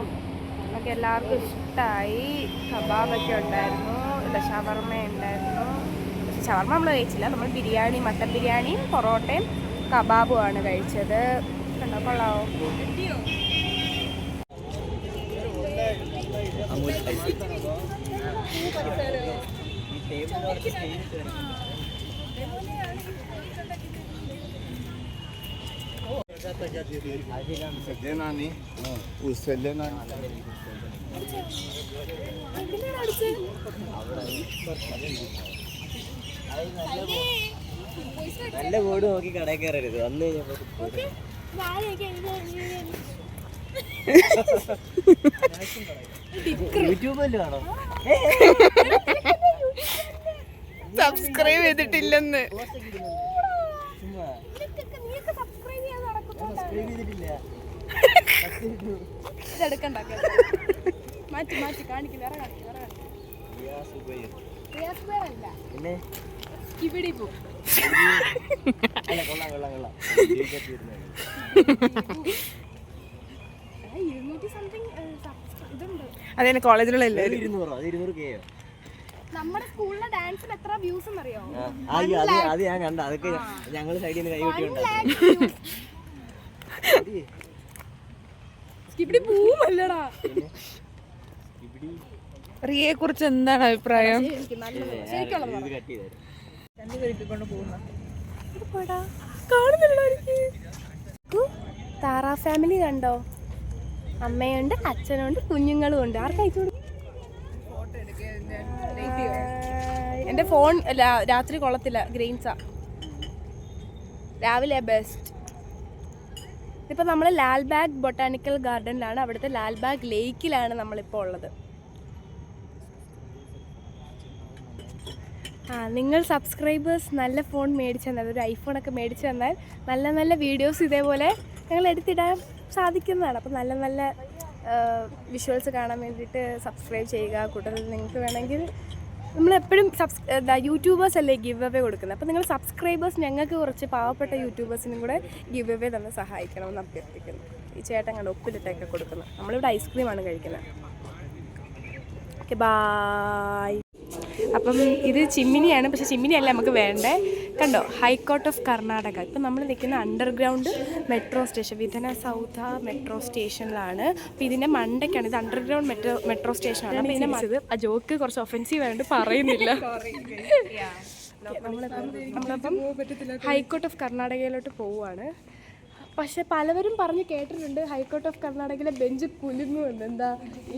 നമുക്ക് എല്ലാവർക്കും ഇഷ്ടമായി. കബാബൊക്കെ ഉണ്ടായിരുന്നു. കണ്ടോ ഷവർമ്മ ഉണ്ടായിരുന്നു. ഷവർമ്മ നമ്മൾ കഴിച്ചില്ല, നമ്മൾ ബിരിയാണി, മട്ടൻ ബിരിയാണിയും പൊറോട്ടയും കബാബും ആണ് കഴിച്ചത്. കണ്ടോ കൊള്ളാവോ? നല്ല ബോർഡ് നോക്കി കടയിൽ കയറരുത്. വന്നു യൂട്യൂബല്ലേ ആണോ? സബ്സ്ക്രൈബ് ചെയ്തിട്ടില്ലെന്ന്. ഇതെടുക്കണ്ട, മാറ്റി മാറ്റി കാണിക്കും. വേറെ കാണിക്കും, വേറെ കാണിക്കും. പിന്നെ ഇവിടെ പോ. കൊള്ളാം കൊള്ളാം കൊള്ളാം. 200 സംതിങ് ഇതുണ്ട്. അതെ കോളേജിലുള്ള എല്ലാവരും 200 അത് 200K. നമ്മുടെ സ്കൂളിലെ ഡാൻസിന് എത്ര വ്യൂസ് എന്നറിയോ? അത് ഞാൻ കണ്ട. അതൊക്കെ ഞങ്ങൾ സൈഡിൽ നിന്ന് കൈകൊട്ടിയുണ്ടാവും. ഇവിടെ പോവല്ലടാ. റിയയെ കുറിച്ച് എന്താണ് അഭിപ്രായം? എനിക്ക് നല്ലത് ശരിക്കുള്ളത് ഇത് കട്ട് ചെയ്തായിരുന്നു. താറാ ഫാമിലി കണ്ടോ? അമ്മയുണ്ട്, അച്ഛനുണ്ട്, കുഞ്ഞുങ്ങളും ഉണ്ട്. ആർക്കും അയച്ചു കൊടുക്കും. എൻ്റെ ഫോൺ രാത്രി കൊള്ളത്തില്ല, ഗ്രെയിൻസാ. രാവിലെ ബെസ്റ്റ്. ഇതിപ്പോൾ നമ്മൾ ലാൽബാഗ് ബൊട്ടാണിക്കൽ ഗാർഡനിലാണ്, അവിടുത്തെ ലാൽബാഗ് ലേക്കിലാണ് നമ്മളിപ്പോൾ ഉള്ളത്. നിങ്ങൾ സബ്സ്ക്രൈബേഴ്സ് നല്ല ഫോൺ മേടിച്ചു തന്നാൽ, ഒരു ഐഫോണൊക്കെ മേടിച്ചു തന്നാൽ നല്ല നല്ല വീഡിയോസ് ഇതേപോലെ ഞങ്ങൾ എടുത്തിടാൻ സാധിക്കുന്നതാണ്. അപ്പോൾ നല്ല നല്ല വിഷ്വൽസ് കാണാൻ വേണ്ടിയിട്ട് സബ്സ്ക്രൈബ് ചെയ്യുക. കൂട്ടത്തിൽ നിങ്ങൾക്ക് വേണമെങ്കിൽ നമ്മളെപ്പോഴും യൂട്യൂബേഴ്സ് അല്ലേ ഗിവ് അവേ കൊടുക്കുന്നത്. അപ്പോൾ നിങ്ങൾ സബ്സ്ക്രൈബേഴ്സ് ഞങ്ങൾക്ക് കുറച്ച് പാവപ്പെട്ട യൂട്യൂബേഴ്സിനും കൂടെ ഗിവ് അവേ തന്നെ സഹായിക്കണമെന്ന് അഭ്യർത്ഥിക്കുന്നു. ഈ ചേട്ടൻ കണ്ട് ഒപ്പിലിട്ടൊക്കെ കൊടുക്കുന്നത്. നമ്മളിവിടെ ഐസ്ക്രീമാണ് കഴിക്കുന്നത്. Okay bye. അപ്പം ഇത് ചിമ്മിനിയാണ്, പക്ഷേ ചിമ്മിനിയല്ല നമുക്ക് വേണ്ടേ. കണ്ടോ, ഹൈക്കോർട്ട് ഓഫ് കർണാടക. ഇപ്പം നമ്മൾ നിൽക്കുന്ന അണ്ടർഗ്രൗണ്ട് മെട്രോ സ്റ്റേഷൻ, വിധന സൗധ മെട്രോ സ്റ്റേഷനിലാണ്. അപ്പോൾ ഇതിൻ്റെ മണ്ടയ്ക്കാണ്, ഇത് അണ്ടർഗ്രൗണ്ട് മെട്രോ സ്റ്റേഷനാണ്. അപ്പോൾ ഇതിനെ മറിച്ചത് ആ ജോക്ക് കുറച്ച് ഒഫൻസീവ് ആയതുകൊണ്ട് പറയുന്നില്ല. നമ്മളിപ്പം ഹൈക്കോർട്ട് ഓഫ് കർണാടകയിലോട്ട് പോവുകയാണ്. പക്ഷെ പലവരും പറഞ്ഞ് കേട്ടിട്ടുണ്ട് ഹൈക്കോർട്ട് ഓഫ് കർണാടകയിലെ ബെഞ്ച് കുലുങ്ങുമെന്ന്. എന്താ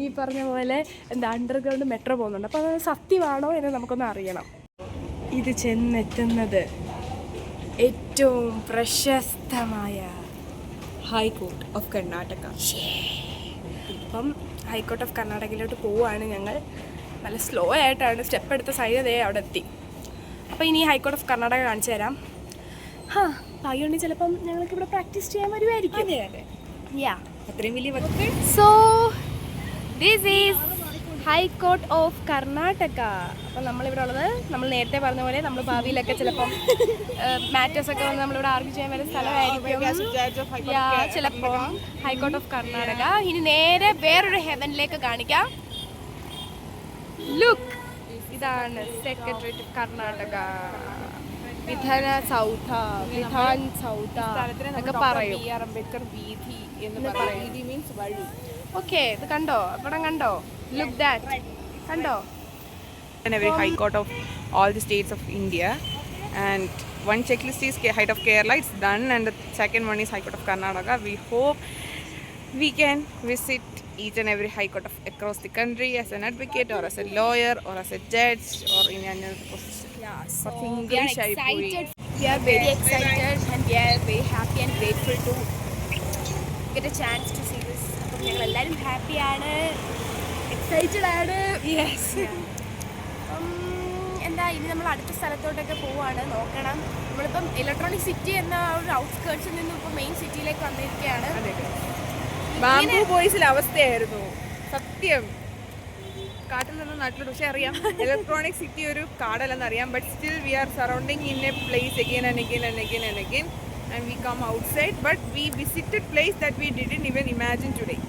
ഈ പറഞ്ഞ പോലെ എന്താ അണ്ടർഗ്രൗണ്ട് മെട്രോ പോകുന്നുണ്ട്. അപ്പോൾ അത് സത്യമാണോ എന്ന് നമുക്കൊന്ന് അറിയണം. ഇത് ചെന്നെത്തുന്നത് ഏറ്റവും പ്രശസ്തമായ ഹൈക്കോർട്ട് ഓഫ് കർണാടക. അപ്പം ഹൈക്കോർട്ട് ഓഫ് കർണാടകയിലോട്ട് പോവുകയാണ് ഞങ്ങൾ. നല്ല സ്ലോ ആയിട്ടാണ് സ്റ്റെപ്പ് എടുത്ത സൈഡ് അവിടെ എത്തി. അപ്പോൾ ഇനി ഹൈക്കോർട്ട് ഓഫ് കർണാടക കാണിച്ചു തരാം. ഭാഗ്യമുണ്ടെങ്കിൽ ചിലപ്പം ഞങ്ങൾക്ക് ഇവിടെ പ്രാക്ടീസ് ചെയ്യാൻ വരുമായിരിക്കും. അത്രയും വലിയ so this is high court of Karnataka. അപ്പം നമ്മളിവിടെ ഉള്ളത്, നമ്മൾ നേരത്തെ പറഞ്ഞ പോലെ നമ്മൾ ഭാവിയിലൊക്കെ ചിലപ്പം മാറ്റേഴ്സൊക്കെ വന്ന് നമ്മളിവിടെ ആർഗ്യൂ ചെയ്യാൻ വരുന്ന സ്ഥലമായിരിക്കും. ചിലപ്പം ഹൈക്കോർട്ട് ഓഫ് കർണാടക. ഇനി നേരെ വേറൊരു ഹെവനിലേക്ക് കാണിക്കാം. ലുക്ക്, ഇതാണ് സെക്രട്ടേറിയറ്റ് ഓഫ് കർണാടക. വിധാൻ സൗധ എന്നൊക്കെ പറയും. അംബേദ്കർ വീഥി എന്ന് പറയും. വീഥി മീൻസ് വഴി. ഓക്കെ, ഇത് കണ്ടോ, ഇവിടെ കണ്ടോ, ലുക്ക് ദാറ്റ്, കണ്ടോ? Every High Court of all the states of India, and one checklist is Height of Kerala. It's done, and the second one is High Court of Karnataka. We hope we can visit each and every High Court of across the country as an advocate or as a lawyer or as a judge or in another position. So we are excited. We are very excited and we are very happy and grateful to get a chance to see this. അപ്പോൾ ഞങ്ങൾ എല്ലാവരും ഹാപ്പിയാണ്, excited ആണ്. എന്താ ഇനി നമ്മൾ അടുത്ത സ്ഥലത്തോട്ടൊക്കെ പോവുകയാണ്. നോക്കണം, നമ്മളിപ്പം ഇലക്ട്രോണിക് സിറ്റി എന്ന ഒരു ഔട്ട്സ്കേർട്സിൽ നിന്നും ഇപ്പോൾ മെയിൻ സിറ്റിയിലേക്ക് വന്നിരിക്കുകയാണ്. ബാംബു ബോയ്സിലെ അവസ്ഥയായിരുന്നു സത്യം. കാട്ടിൽ നിന്ന് നാട്ടിലോട്ട്. പക്ഷെ അറിയാം ഇലക്ട്രോണിക് സിറ്റി ഒരു കാടല്ലെന്നറിയാം. But still we are surrounding in a place again and again and again and again, and we come outside, but we visited place that we didn't even imagine today.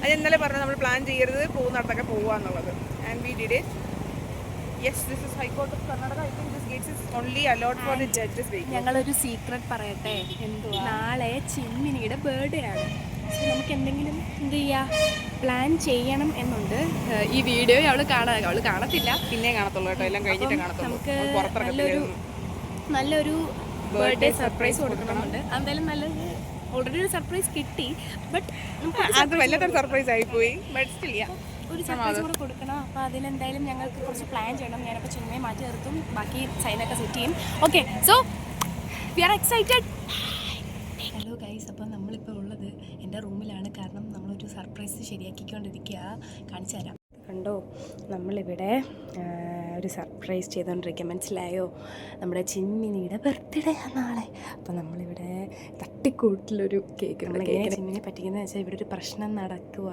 അത് ഇന്നലെ പറഞ്ഞു നമ്മൾ plan ചെയ്യരുത്, പോകുന്നിടത്തൊക്കെ പോവുക എന്നുള്ളത്. And we did it. Yes, this is High Court of Karnataka. I think this gate is only allowed for the judges' vehicle. ഞങ്ങളൊരു secret പറയട്ടെ. നാളെ ചിമ്മിനിയുടെ ബർത്ത്ഡേ ആണ്. സോ നമുക്ക് എന്തെങ്കിലും എന്ത് ചെയ്യാം പ്ലാൻ ചെയ്യണം എന്നുണ്ട്. ഈ വീഡിയോ അവള് കാണത്തില്ല. പിന്നെ കാണത്തുള്ളൂ കേട്ടോ, എല്ലാം കഴിഞ്ഞിട്ടേ കാണത്തുള്ളൂ. നമുക്ക് പുറത്തിറക്കത്തില്ല. നല്ലൊരു ബർത്ത്ഡേ സർപ്രൈസ് കൊടുക്കണമെന്നുണ്ട്. എന്തായാലും നല്ലത് ഓൾറെഡി ഒരു സർപ്രൈസ് കിട്ടി. ബട്ട് അത് വല്ലാത്തൊരു സർപ്രൈസ് ആയിപ്പോയി. ബട്ട് സ്റ്റിൽ ഒരു സർപ്രൈസ് കൂടെ കൊടുക്കണം. അപ്പോൾ അതിനെന്തായാലും ഞങ്ങൾക്ക് കുറച്ച് പ്ലാൻ ചെയ്യണം. ഞാനപ്പോൾ ചിന്മയെ മാറ്റി നിർത്തും, ബാക്കി സൈനൊക്കെ സെറ്റ് ചെയ്യും. Okay, so we R excited. Hello guys, അപ്പോൾ നമ്മളിപ്പോൾ ഉള്ളത് എൻ്റെ റൂമിലാണ്. കാരണം നമ്മളൊരു സർപ്രൈസ് ശരിയാക്കിക്കൊണ്ടിരിക്കുക. കാണിച്ചു തരാം. കണ്ടോ, നമ്മളിവിടെ ഒരു സർപ്രൈസ് ചെയ്തുകൊണ്ടിരിക്കുക. മനസ്സിലായോ? നമ്മുടെ ചിമ്മിനിയുടെ ബർത്ത്ഡേ നാളെ. അപ്പോൾ നമ്മളിവിടെ തട്ടിക്കൂട്ടിലൊരു കേക്ക്. നമ്മളെങ്ങനെ ചിമ്മിനെ പറ്റിക്കുന്നത് വെച്ചാൽ ഇവിടെ ഒരു പ്രശ്നം നടക്കുക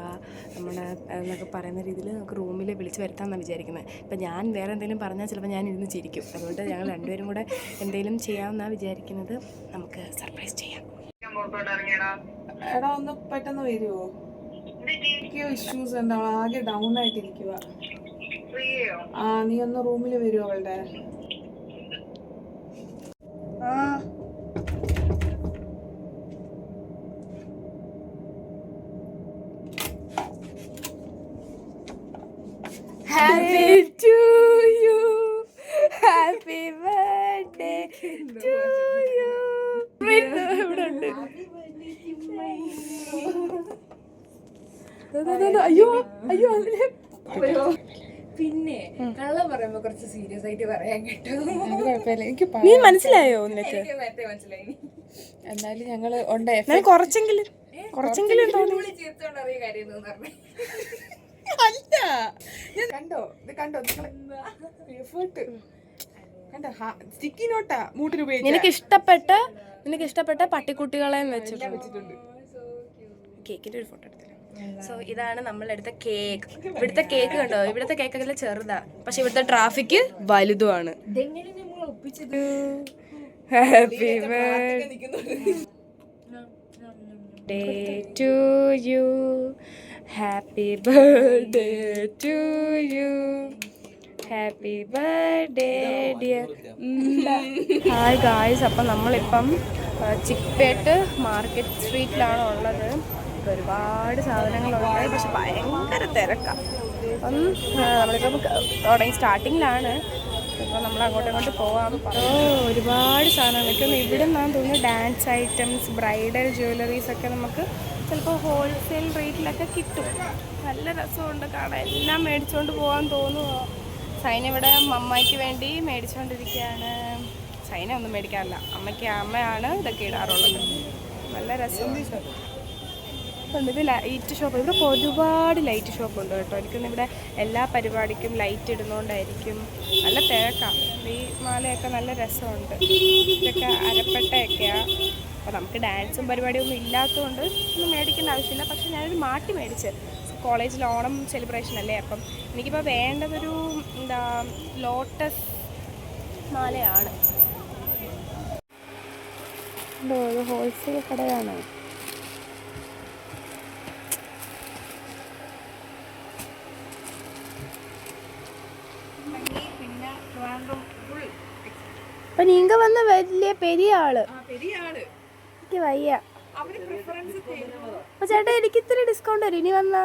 നമ്മുടെ എന്നൊക്കെ പറയുന്ന രീതിയിൽ നമുക്ക് റൂമിൽ വിളിച്ച് വരുത്താമെന്നാണ് വിചാരിക്കുന്നത്. ഇപ്പം ഞാൻ വേറെ എന്തെങ്കിലും പറഞ്ഞാൽ ചിലപ്പോൾ ഞാൻ ഇരുന്ന് ചിരിക്കും. അതുകൊണ്ട് ഞങ്ങൾ രണ്ടുപേരും കൂടെ എന്തെങ്കിലും ചെയ്യാമെന്നാണ് വിചാരിക്കുന്നത്. നമുക്ക് സർപ്രൈസ് ചെയ്യാം. എടാ ഒന്ന് പെട്ടെന്ന് വരുമോ? എനിക്കോ ഇഷ്യൂസ് ഉണ്ടാവും, ആകെ ഡൗൺ ആയിട്ടിരിക്കുക. നീ ഒന്ന് റൂമിൽ വരുമോ അവളുടെ? Happy to you, happy birthday to you. അയ്യോ അയ്യോ പിന്നെ കള്ളം പറയുമ്പോ കുറച്ച് സീരിയസ് ആയിട്ട് പറയാൻ കേട്ടോ. എനിക്ക് നീ മനസ്സിലായോ നിനക്ക്? നേരത്തെ മനസ്സിലായി. എന്നാലും ഞങ്ങള് ഉണ്ട് ഞാൻ കുറച്ചെങ്കിലും അറിയ കാര്യം പറഞ്ഞു. അല്ല കണ്ടോ, ഇത് കണ്ടോ നിങ്ങള് എഫേർട്ട് കണ്ടോ? സ്റ്റിക്കി നോട്ടാ മൂട്ടിന് ഉപയോഗിച്ച്. നിനക്ക് ഇഷ്ടപ്പെട്ട പട്ടിക്കുട്ടികളെ വെച്ചിട്ടുണ്ട്. കേക്കിന്റെ ഒരു ഫോട്ടോ എടുത്തില്ല. സോ ഇതാണ് നമ്മളെടുത്ത കേക്ക്. ഇവിടുത്തെ കേക്ക് കണ്ടോ? ഇവിടുത്തെ കേക്കൊക്കെ ചെറുതാ, പക്ഷെ ഇവിടുത്തെ ട്രാഫിക് വലുതുമാണ്. Happy birthday to you, happy birthday to you, happy birthday dear. Hi guys, അപ്പം നമ്മളിപ്പം ചിക്പേട്ട് മാർക്കറ്റ് സ്ട്രീറ്റിലാണ് ഉള്ളത്. ഒരുപാട് സാധനങ്ങളുണ്ട്, പക്ഷെ ഭയങ്കര തിരക്കാണ്. അപ്പം നമ്മളിപ്പം തുടങ്ങി സ്റ്റാർട്ടിങ്ങിലാണ്. അപ്പോൾ നമ്മൾ അങ്ങോട്ടും പോവാം. ഒരുപാട് സാധനങ്ങൾ നിൽക്കുന്നു. ഇവിടെ നിന്നാണ് തോന്നുന്നു ഡാൻസ് ഐറ്റംസ്, ബ്രൈഡൽ ജ്വല്ലറീസ് ഒക്കെ നമുക്ക് ചിലപ്പോൾ ഹോൾസെയിൽ റേറ്റിലൊക്കെ കിട്ടും. നല്ല രസമുണ്ട് കാണാൻ. എല്ലാം മേടിച്ചുകൊണ്ട് പോകാൻ തോന്നുമോ? സൈന ഇവിടെ അമ്മയ്ക്ക് വേണ്ടി മേടിച്ചുകൊണ്ടിരിക്കുകയാണ്. സൈന ഒന്നും മേടിക്കാറില്ല, അമ്മയാണ് ഇതൊക്കെ ഇടാറുള്ളത്. നല്ല രസമുണ്ട്. ഇത് ലൈറ്റ് ഷോപ്പ്. ഇവിടെ ഒരുപാട് ലൈറ്റ് ഷോപ്പ് ഉണ്ട് കേട്ടോ. എനിക്കൊന്ന് ഇവിടെ എല്ലാ പരിപാടിക്കും ലൈറ്റ് ഇടുന്നതുകൊണ്ടായിരിക്കും നല്ല തിരക്കാണ്. ഈ മാലയൊക്കെ നല്ല രസമുണ്ട്. ഇതൊക്കെ അരപ്പട്ടയൊക്കെയാണ്. അപ്പോൾ നമുക്ക് ഡാൻസും പരിപാടിയൊന്നും ഇല്ലാത്തതുകൊണ്ട് ഒന്നും മേടിക്കേണ്ട ആവശ്യമില്ല. പക്ഷെ ഞാനൊരു മാട്ടി മേടിച്ച്. കോളേജിൽ ഓണം സെലിബ്രേഷൻ അല്ലേ, അപ്പം എനിക്കിപ്പോൾ വേണ്ടതൊരു ലോട്ടസ് മാലയാണ്. ഇത് ഹോൾസെയിൽ കടയാണ്. അപ്പൊ നീങ്ക വന്ന വലിയ പെരിയ ആള് എനിക്ക് വയ്യ. അപ്പൊ ചേട്ടാ എനിക്ക് ഇത്തിരി ഡിസ്കൗണ്ട് വരും ഇനി വന്ന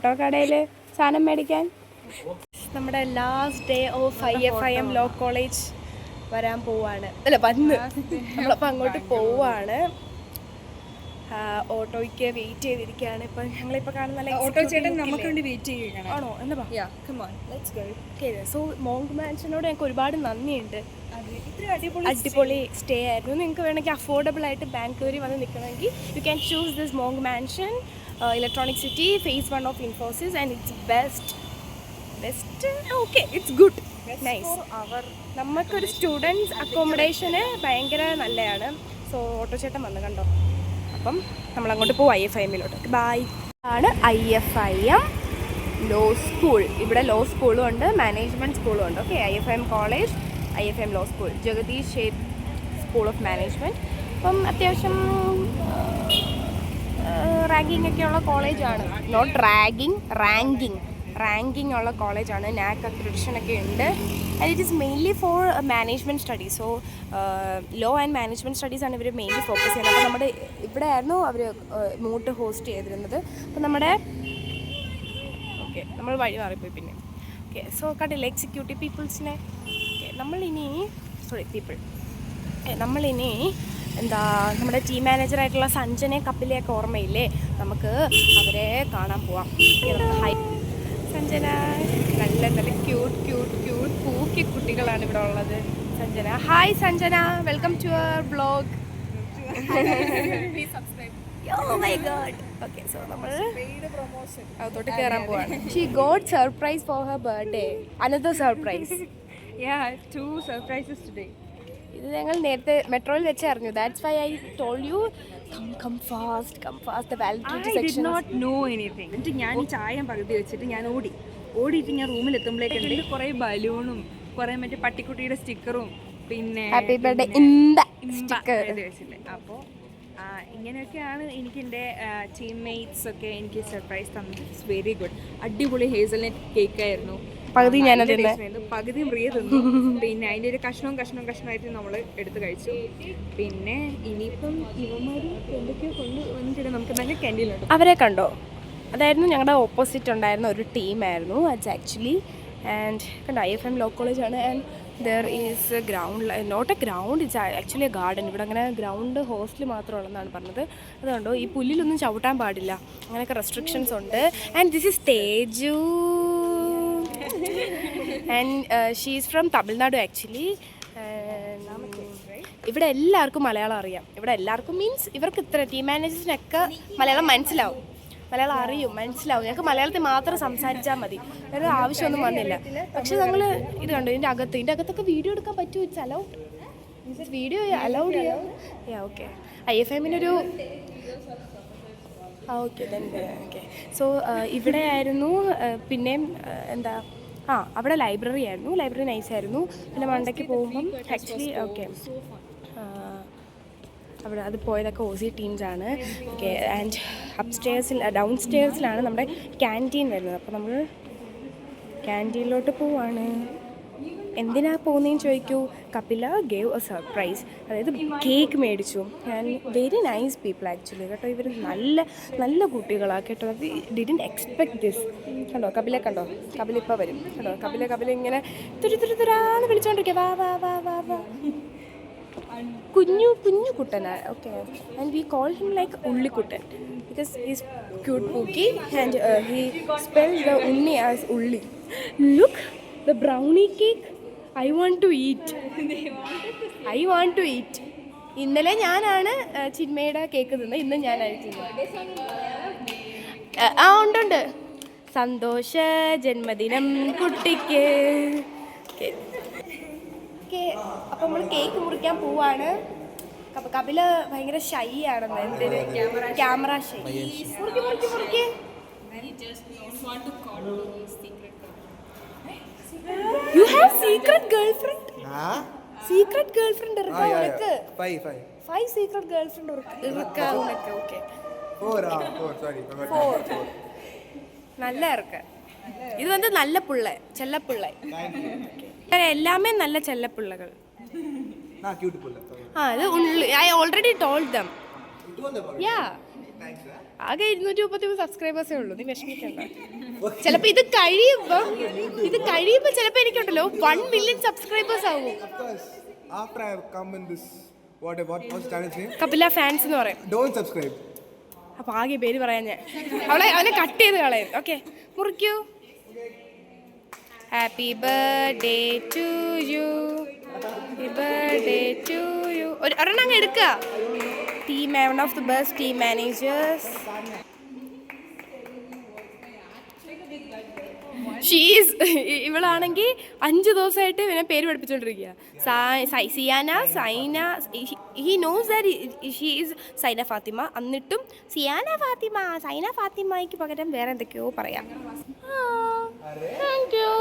കേട്ടോ കടയില് സാധനം മേടിക്കാൻ. നമ്മുടെ last day of IFIM law college വരാൻ പോവാണ്. അല്ല നമ്മളപ്പോൾ അങ്ങോട്ട് പോവാണ്. ഓട്ടോയ്ക്ക് വെയിറ്റ് ചെയ്തിരിക്കുകയാണ്. ഇപ്പൊ ഞങ്ങളിപ്പോ കാണുന്ന ഓട്ടോ ചേട്ടൻ നമുക്ക് വേണ്ടി വെയിറ്റ് ചെയ്യണം. ആണോ? എന്താ സോ മോങ്ക് മാൻഷനോട് ഞങ്ങൾക്ക് ഒരുപാട് നന്ദിയുണ്ട്. അടിപൊളി സ്റ്റേ ആയിരുന്നു. നിങ്ങൾക്ക് വേണമെങ്കിൽ അഫോർഡബിൾ ആയിട്ട് ബാംഗ്ലൂരിൽ വന്ന് നിൽക്കണമെങ്കിൽ you can choose this monk mansion, electronic city, phase 1 of Infosys, and it's best. Okay, it's good, nice. നമുക്കൊരു സ്റ്റുഡൻസ് അക്കോമഡേഷന് ഭയങ്കര നല്ലതാണ്. സോ ഓട്ടോ ചേട്ടൻ വന്ന് കണ്ടോ. അപ്പം നമ്മളങ്ങോട്ട് പോകും IFIMലോട്ട്. ബായ്. ആണ് IFIM ലോ സ്കൂൾ. ഇവിടെ ലോ സ്കൂളും ഉണ്ട്, മാനേജ്മെൻറ്റ് സ്കൂളും ഉണ്ട്. Okay, IFIM college, IFIM law school, Jagdish Sheth school of management. അപ്പം അത്യാവശ്യം റാങ്കിങ് ഒക്കെയുള്ള കോളേജാണ്. നോട്ട് റാങ്കിങ് ഉള്ള കോളേജാണ്. NAC അക്രഡിഷനൊക്കെ ഉണ്ട്. And it is mainly for management studies. So law and management സ്റ്റഡീസാണ് ഇവർ മെയിൻലി ഫോക്കസ് ചെയ്യുന്നത്. അപ്പോൾ നമ്മുടെ ഇവിടെ ആയിരുന്നു അവർ മൂട്ട് ഹോസ്റ്റ് ചെയ്തിരുന്നത്. അപ്പോൾ നമ്മുടെ ഓക്കെ നമ്മൾ വഴി മാറിപ്പോയി പിന്നെ. ഓക്കെ സോ കണ്ടില്ലേ എക്സിക്യൂട്ടീവ് പീപ്പിൾസിനെ. ഓക്കെ നമ്മളിനി എന്താ നമ്മുടെ ടീം മാനേജറായിട്ടുള്ള സഞ്ജനെ കപിലയൊക്കെ ഓർമ്മയില്ലേ, നമുക്ക് അവരെ കാണാൻ പോവാം. ഹൈ സഞ്ജന, നല്ല നല്ല ക്യൂട്ട് പൂക്കി കുട്ടികളാണ് ഇവിടെ ഉള്ളത്. Sanjana, hi Sanjana, welcome to our vlog. Oh my god. Okay, so നമ്മൾ അകത്തോട്ട് കയറാൻ പോവാണ്. She got surprise for her birthday. Another surprise. Yeah, 2 surprises today. ഇത് ഞങ്ങൾ നേരത്തെ മെട്രോയിൽ വെച്ചറിഞ്ഞു. That's why I told you come fast. The validity I did section. not know anything. എന്നിട്ട് ഞാൻ ഈ ചായ പകുതി വെച്ചിട്ട് ഞാൻ ഓടിയിട്ട് ഞാൻ റൂമിൽ എത്തുമ്പോഴേക്കുണ്ട് കുറേ ബലൂണും കുറേ മറ്റേ പട്ടിക്കുട്ടിയുടെ സ്റ്റിക്കറും പിന്നെ Happy birthday in the sticker. എഴുതി വെച്ചില്ലേ. അപ്പോൾ ഇങ്ങനെയൊക്കെയാണ് എനിക്ക് എൻ്റെ ടീംമേറ്റ്സ് ഒക്കെ എനിക്ക് സർപ്രൈസ് തന്നത്. It's very good. അടിപൊളി ഹേസൽനട്ട് കേക്കായിരുന്നു. പകുതി ഞാനത് പകുതിയും റിയ തിന്നു. പിന്നെ അതിൻ്റെ ഒരു കഷ്ണമായിട്ട് നമ്മൾ എടുത്ത് കഴിച്ചു. പിന്നെ ഇനിയിപ്പം ഇവന്മാർ എന്തൊക്കെയോ കൊണ്ടുവന്നിട്ട് നമുക്ക് നല്ല ക്യാൻറ്റീനുണ്ട്. അവരെ കണ്ടോ? അതായിരുന്നു ഞങ്ങളുടെ ഓപ്പോസിറ്റ് ഉണ്ടായിരുന്ന ഒരു ടീമായിരുന്നു. അറ്റ്സ് ആക്ച്വലി ആൻഡ് കണ്ടോ IFM ലോ കോളേജാണ്. And there is a ground, not a ground, it's actually a garden. ഇവിടെ അങ്ങനെ ഗ്രൗണ്ട് ഹോസ്റ്റൽ മാത്രമുള്ളതെന്നാണ് പറഞ്ഞത്. അതുകൊണ്ടോ ഈ പുല്ലിലൊന്നും ചവിട്ടാൻ പാടില്ല, അങ്ങനെയൊക്കെ റെസ്ട്രിക്ഷൻസ് ഉണ്ട്. And this is Teju and she is from Tamil Nadu actually. ഇവിടെ എല്ലാവർക്കും മലയാളം അറിയാം. ഇവിടെ എല്ലാവർക്കും മീൻസ് ഇവർക്ക് ഇത്ര ടീം മാനേജേഴ്സിനൊക്കെ മലയാളം മനസ്സിലാവും, മലയാളം അറിയും, മനസ്സിലാവും. ഞങ്ങൾക്ക് മലയാളത്തിൽ മാത്രം സംസാരിച്ചാൽ മതി, വേറെ ആവശ്യമൊന്നും വന്നില്ല. പക്ഷെ നമ്മൾ ഇത് കണ്ടു ഇതിൻ്റെ അകത്തൊക്കെ വീഡിയോ എടുക്കാൻ പറ്റുമോ? ഇറ്റ്സ് അലൗഡ്, വീഡിയോ അലൗഡ് ചെയ്യാം. ഓക്കെ IFMനൊരു ഓക്കെ ഓക്കെ. സോ ഇവിടെ ആയിരുന്നു. പിന്നെയും എന്താ അവിടെ ലൈബ്രറി ആയിരുന്നു. ലൈബ്രറി നൈസായിരുന്നു. പിന്നെ മണ്ടയ്ക്ക് പോകുമ്പം ആക്ച്വലി ഓക്കെ അവിടെ അത് പോയതൊക്കെ OC ടീംസാണ്. ഓക്കെ ആൻഡ് ഡൗൺ സ്റ്റെയർസിലാണ് നമ്മുടെ ക്യാൻറ്റീൻ വരുന്നത്. അപ്പോൾ നമ്മൾ ക്യാൻറ്റീനിലോട്ട് പോവാണ്. എന്തിനാ പോകുന്നതെന്ന് ചോദിക്കൂ. കപില ഗേവ് എ സർപ്രൈസ്, അതായത് കേക്ക് മേടിച്ചു. And very nice people actually കേട്ടോ. ഇവർ നല്ല കുട്ടികളാണ് കേട്ടോ. Didn't expect this. കണ്ടോ കപില കണ്ടോ? കപില ഇപ്പോൾ വരും കേട്ടോ. കപില ഇങ്ങനെ തുരാന്ന് വിളിച്ചുകൊണ്ടിരിക്കുക. വാ കുഞ്ഞു കുട്ടനാണ്. Okay and we call him like ഉള്ളിക്കുട്ടൻ because he's cute pookie and he spell the Unni as Ulli. Look the brownie cake. I want to eat. ഇന്നലെ ഞാനാണ് ചിന്മയുടെ കേക്ക് തിന്നത്, ഇന്ന് ഞാനാണ് തിന്നത്. ഉണ്ട്. സന്തോഷ ജന്മദിനം കുട്ടിക്ക്. അപ്പം നമ്മൾ കേക്ക് മുറിക്കാൻ പോവാണ്. കപില ഭയങ്കര ഷൈ ആണെന്ന്, എന്തൊരു ക്യാമറ ഷൈ. മുറിക്ക്. You have secret girlfriend? Secret girlfriend irukka unakku? 5 secret girlfriend irukka unakku? Okay. 4 sorry. 4 നല്ല ഇറക്ക. ഇത് வந்து നല്ല പിള്ളை, ചെല്ലപ്പിള്ളை. എല്ലാമേ നല്ല ചെല്ലപ്പിള്ളകൾ. ഇത് I already told them. Yeah. ആകെ 230 സബ്സ്ക്രൈബേഴ്സേ ഉള്ളൂ. നീ വിഷമിക്കണ്ട. ചിലപ്പോൾ ഇത് കഴിയുമ്പോൾ ചിലപ്പോൾ എനിക്കുണ്ടല്ലോ 1 million സബ്സ്ക്രൈബേഴ്സ് ആവും. കപില ഫാൻസ് എന്ന് പറയും. അപ്പോൾ ആകെ പേര് പറയാൻ ഞാൻ അവനെ കട്ട് ചെയ്ത് കളയും. ഓക്കെ മുറിക്കൂ. Happy birthday to you. Happy birthday to you. ഒരെണ്ണം അങ്ങ് എടുക്കുക. One of the best team managers. ഇവളാണെങ്കിൽ 5 ദിവസമായിട്ട് ഇവനെ പേര് പഠിപ്പിച്ചുകൊണ്ടിരിക്കുക. Ziana, Saina. He knows that she is Saina Fatima. എന്നിട്ടും സിയാന ഫാത്തിമ, സൈന ഫാത്തിമയ്ക്ക് പകരം വേറെ എന്തൊക്കെയോ പറയാം. Thank you.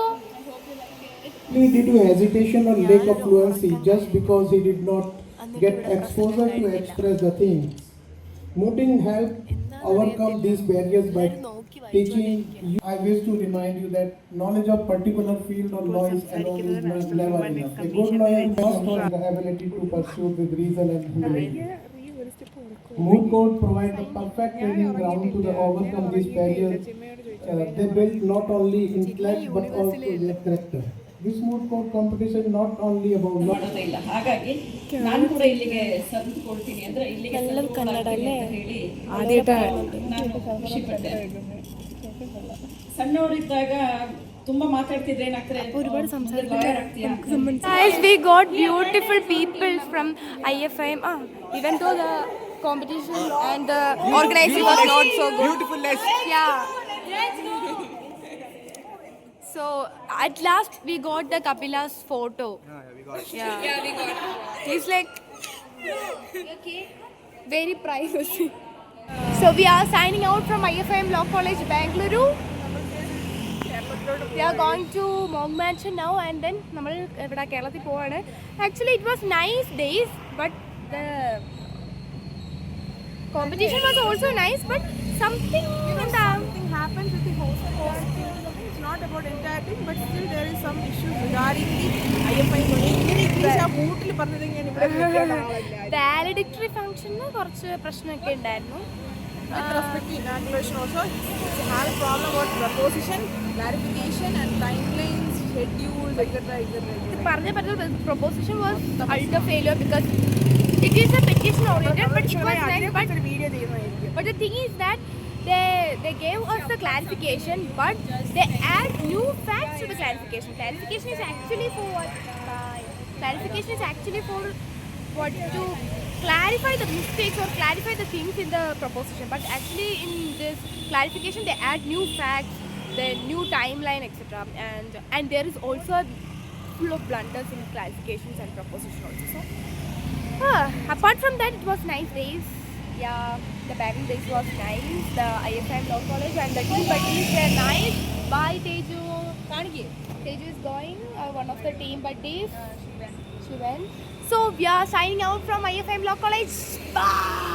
Due to hesitation or lack of fluency, just because he did not get exposure to express the things. Muting helped overcome these barriers by teaching you, I wish to remind you that knowledge of particular field or law is alone is never enough. A good lawyer must have the ability to pursue with reason and humility. Moot Court provides a perfect training ground to overcome these barriers. They build not only intellect but also their character. This Moot Court competition is not only about law. ಇಲ್ಲ ಹಾಗಾಗಿ ನಾನು ಕೂಡ ಇಲ್ಲಿಗೆ ಸರಿದುಕೊಳ್ತೀನಿ ಅಂದ್ರೆ ಇಲ್ಲಿಗೆ ಹೇಳಿ ನಾನು ಖುಷಿ ಪಟ್ಟೆ. ಸಣ್ಣವರಿದ್ದಾಗ ತುಂಬಾ ಮಾತಾಡ್ತಿದ್ರೆ ಏನಾಗ್ತಾರೆ ഒരുപാട് സംസാരിക്കും. Guys, we got beautiful people from IFM. Even though the competition and the organizing was not so good. Beautifulness. Yeah. So at last we got the Kapila's photo. Yeah, we got. He's like very privacy. So we are signing out from IFM Law College, Bangalore. We are going to Monk Mansion now and then നമ്മൾ ഇവിടെ കേരളത്തിൽ പോവാണ്. Actually it was nice days but the competition was also nice but something happens with the host court. It's not about entire thing, but still there is some issues regarding the IFI money. മൂട്ടിൽ പറഞ്ഞത് ഞാൻ ഇവിടെ വാലിഡിക്ടറി ഫംഗ്ഷന് കുറച്ച് പ്രശ്നമൊക്കെ ഉണ്ടായിരുന്നു. with respect to inauguration also, we have a problem about proposition, clarification and timelines, schedules, etc. ഇത് പറഞ്ഞ proposition was ultra failure because it is a petition oriented but it was nice but the thing is that they gave us the clarification but they add new facts to the clarification. Clarification is actually for what? Clarification is actually for what? To clarify the mistakes or clarify the things in the proposition, but actually in this clarification they add new facts, the new timeline, etc. and there is also full of blunders in clarifications and proposition also. So apart from that it was nice days. Yeah, the Bangalore days was nice. The IFM Law College and the team buddies were nice. Bye Teju. Teju is going, one of the team buddies. She went. So we are signing out from IFM Law College. Bye.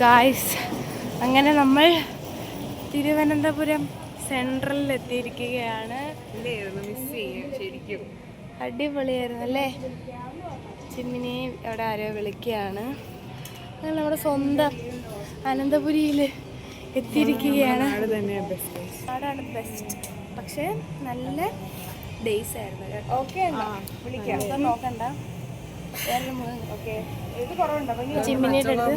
Guys, അങ്ങനെ നമ്മൾ തിരുവനന്തപുരം സെൻട്രലിൽ എത്തിയിരിക്കുകയാണ്. Miss ചെയ്യും ശരിക്കും. അടിപൊളിയായിരുന്നു അല്ലേ? ചിമ്മിനെയും അവിടെ ആരോ വിളിക്കുകയാണ്. അങ്ങനെ നമ്മുടെ സ്വന്തം അനന്തപുരിയിൽ എത്തിയിരിക്കുകയാണ്. നാടാണ് ബെസ്റ്റ്, പക്ഷേ നല്ല ഡേയ്സ് ആയിരുന്നു. ഓക്കെ വിളിക്കാം, നോക്കണ്ട. ചിമ്മിനിയുടെ അടുത്ത്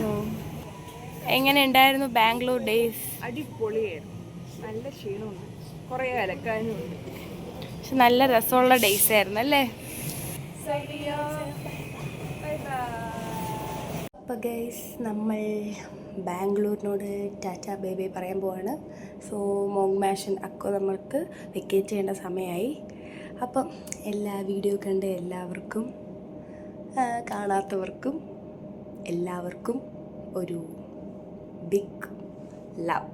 എങ്ങനെ ഉണ്ടായിരുന്നു ബാംഗ്ലൂർ ഡേയ്സ്? അടിപൊളിയായിരുന്നു, നല്ല ക്ഷീണമുണ്ട്, കുറേ അലക്കാനുമുണ്ട്, പക്ഷെ നല്ല രസമുള്ള ഡേയ്സ് ആയിരുന്നു അല്ലേ? അപ്പോൾ ഗൈസ്, നമ്മൾ ബാംഗ്ലൂരിനോട് ടാറ്റ ബൈ ബൈ പറയാൻ പോവാണ്. സോ മോങ് മാഷൻ അക്കോ നമ്മൾക്ക് വെക്കേറ്റ് ചെയ്യേണ്ട സമയമായി. അപ്പം എല്ലാ വീഡിയോ കണ്ട എല്ലാവർക്കും, കാണാത്തവർക്കും എല്ലാവർക്കും ഒരു big love.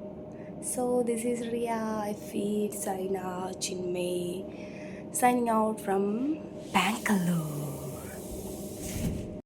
So this is Riya, Ifeed, Saina, Chinmay signing out from Bangalore.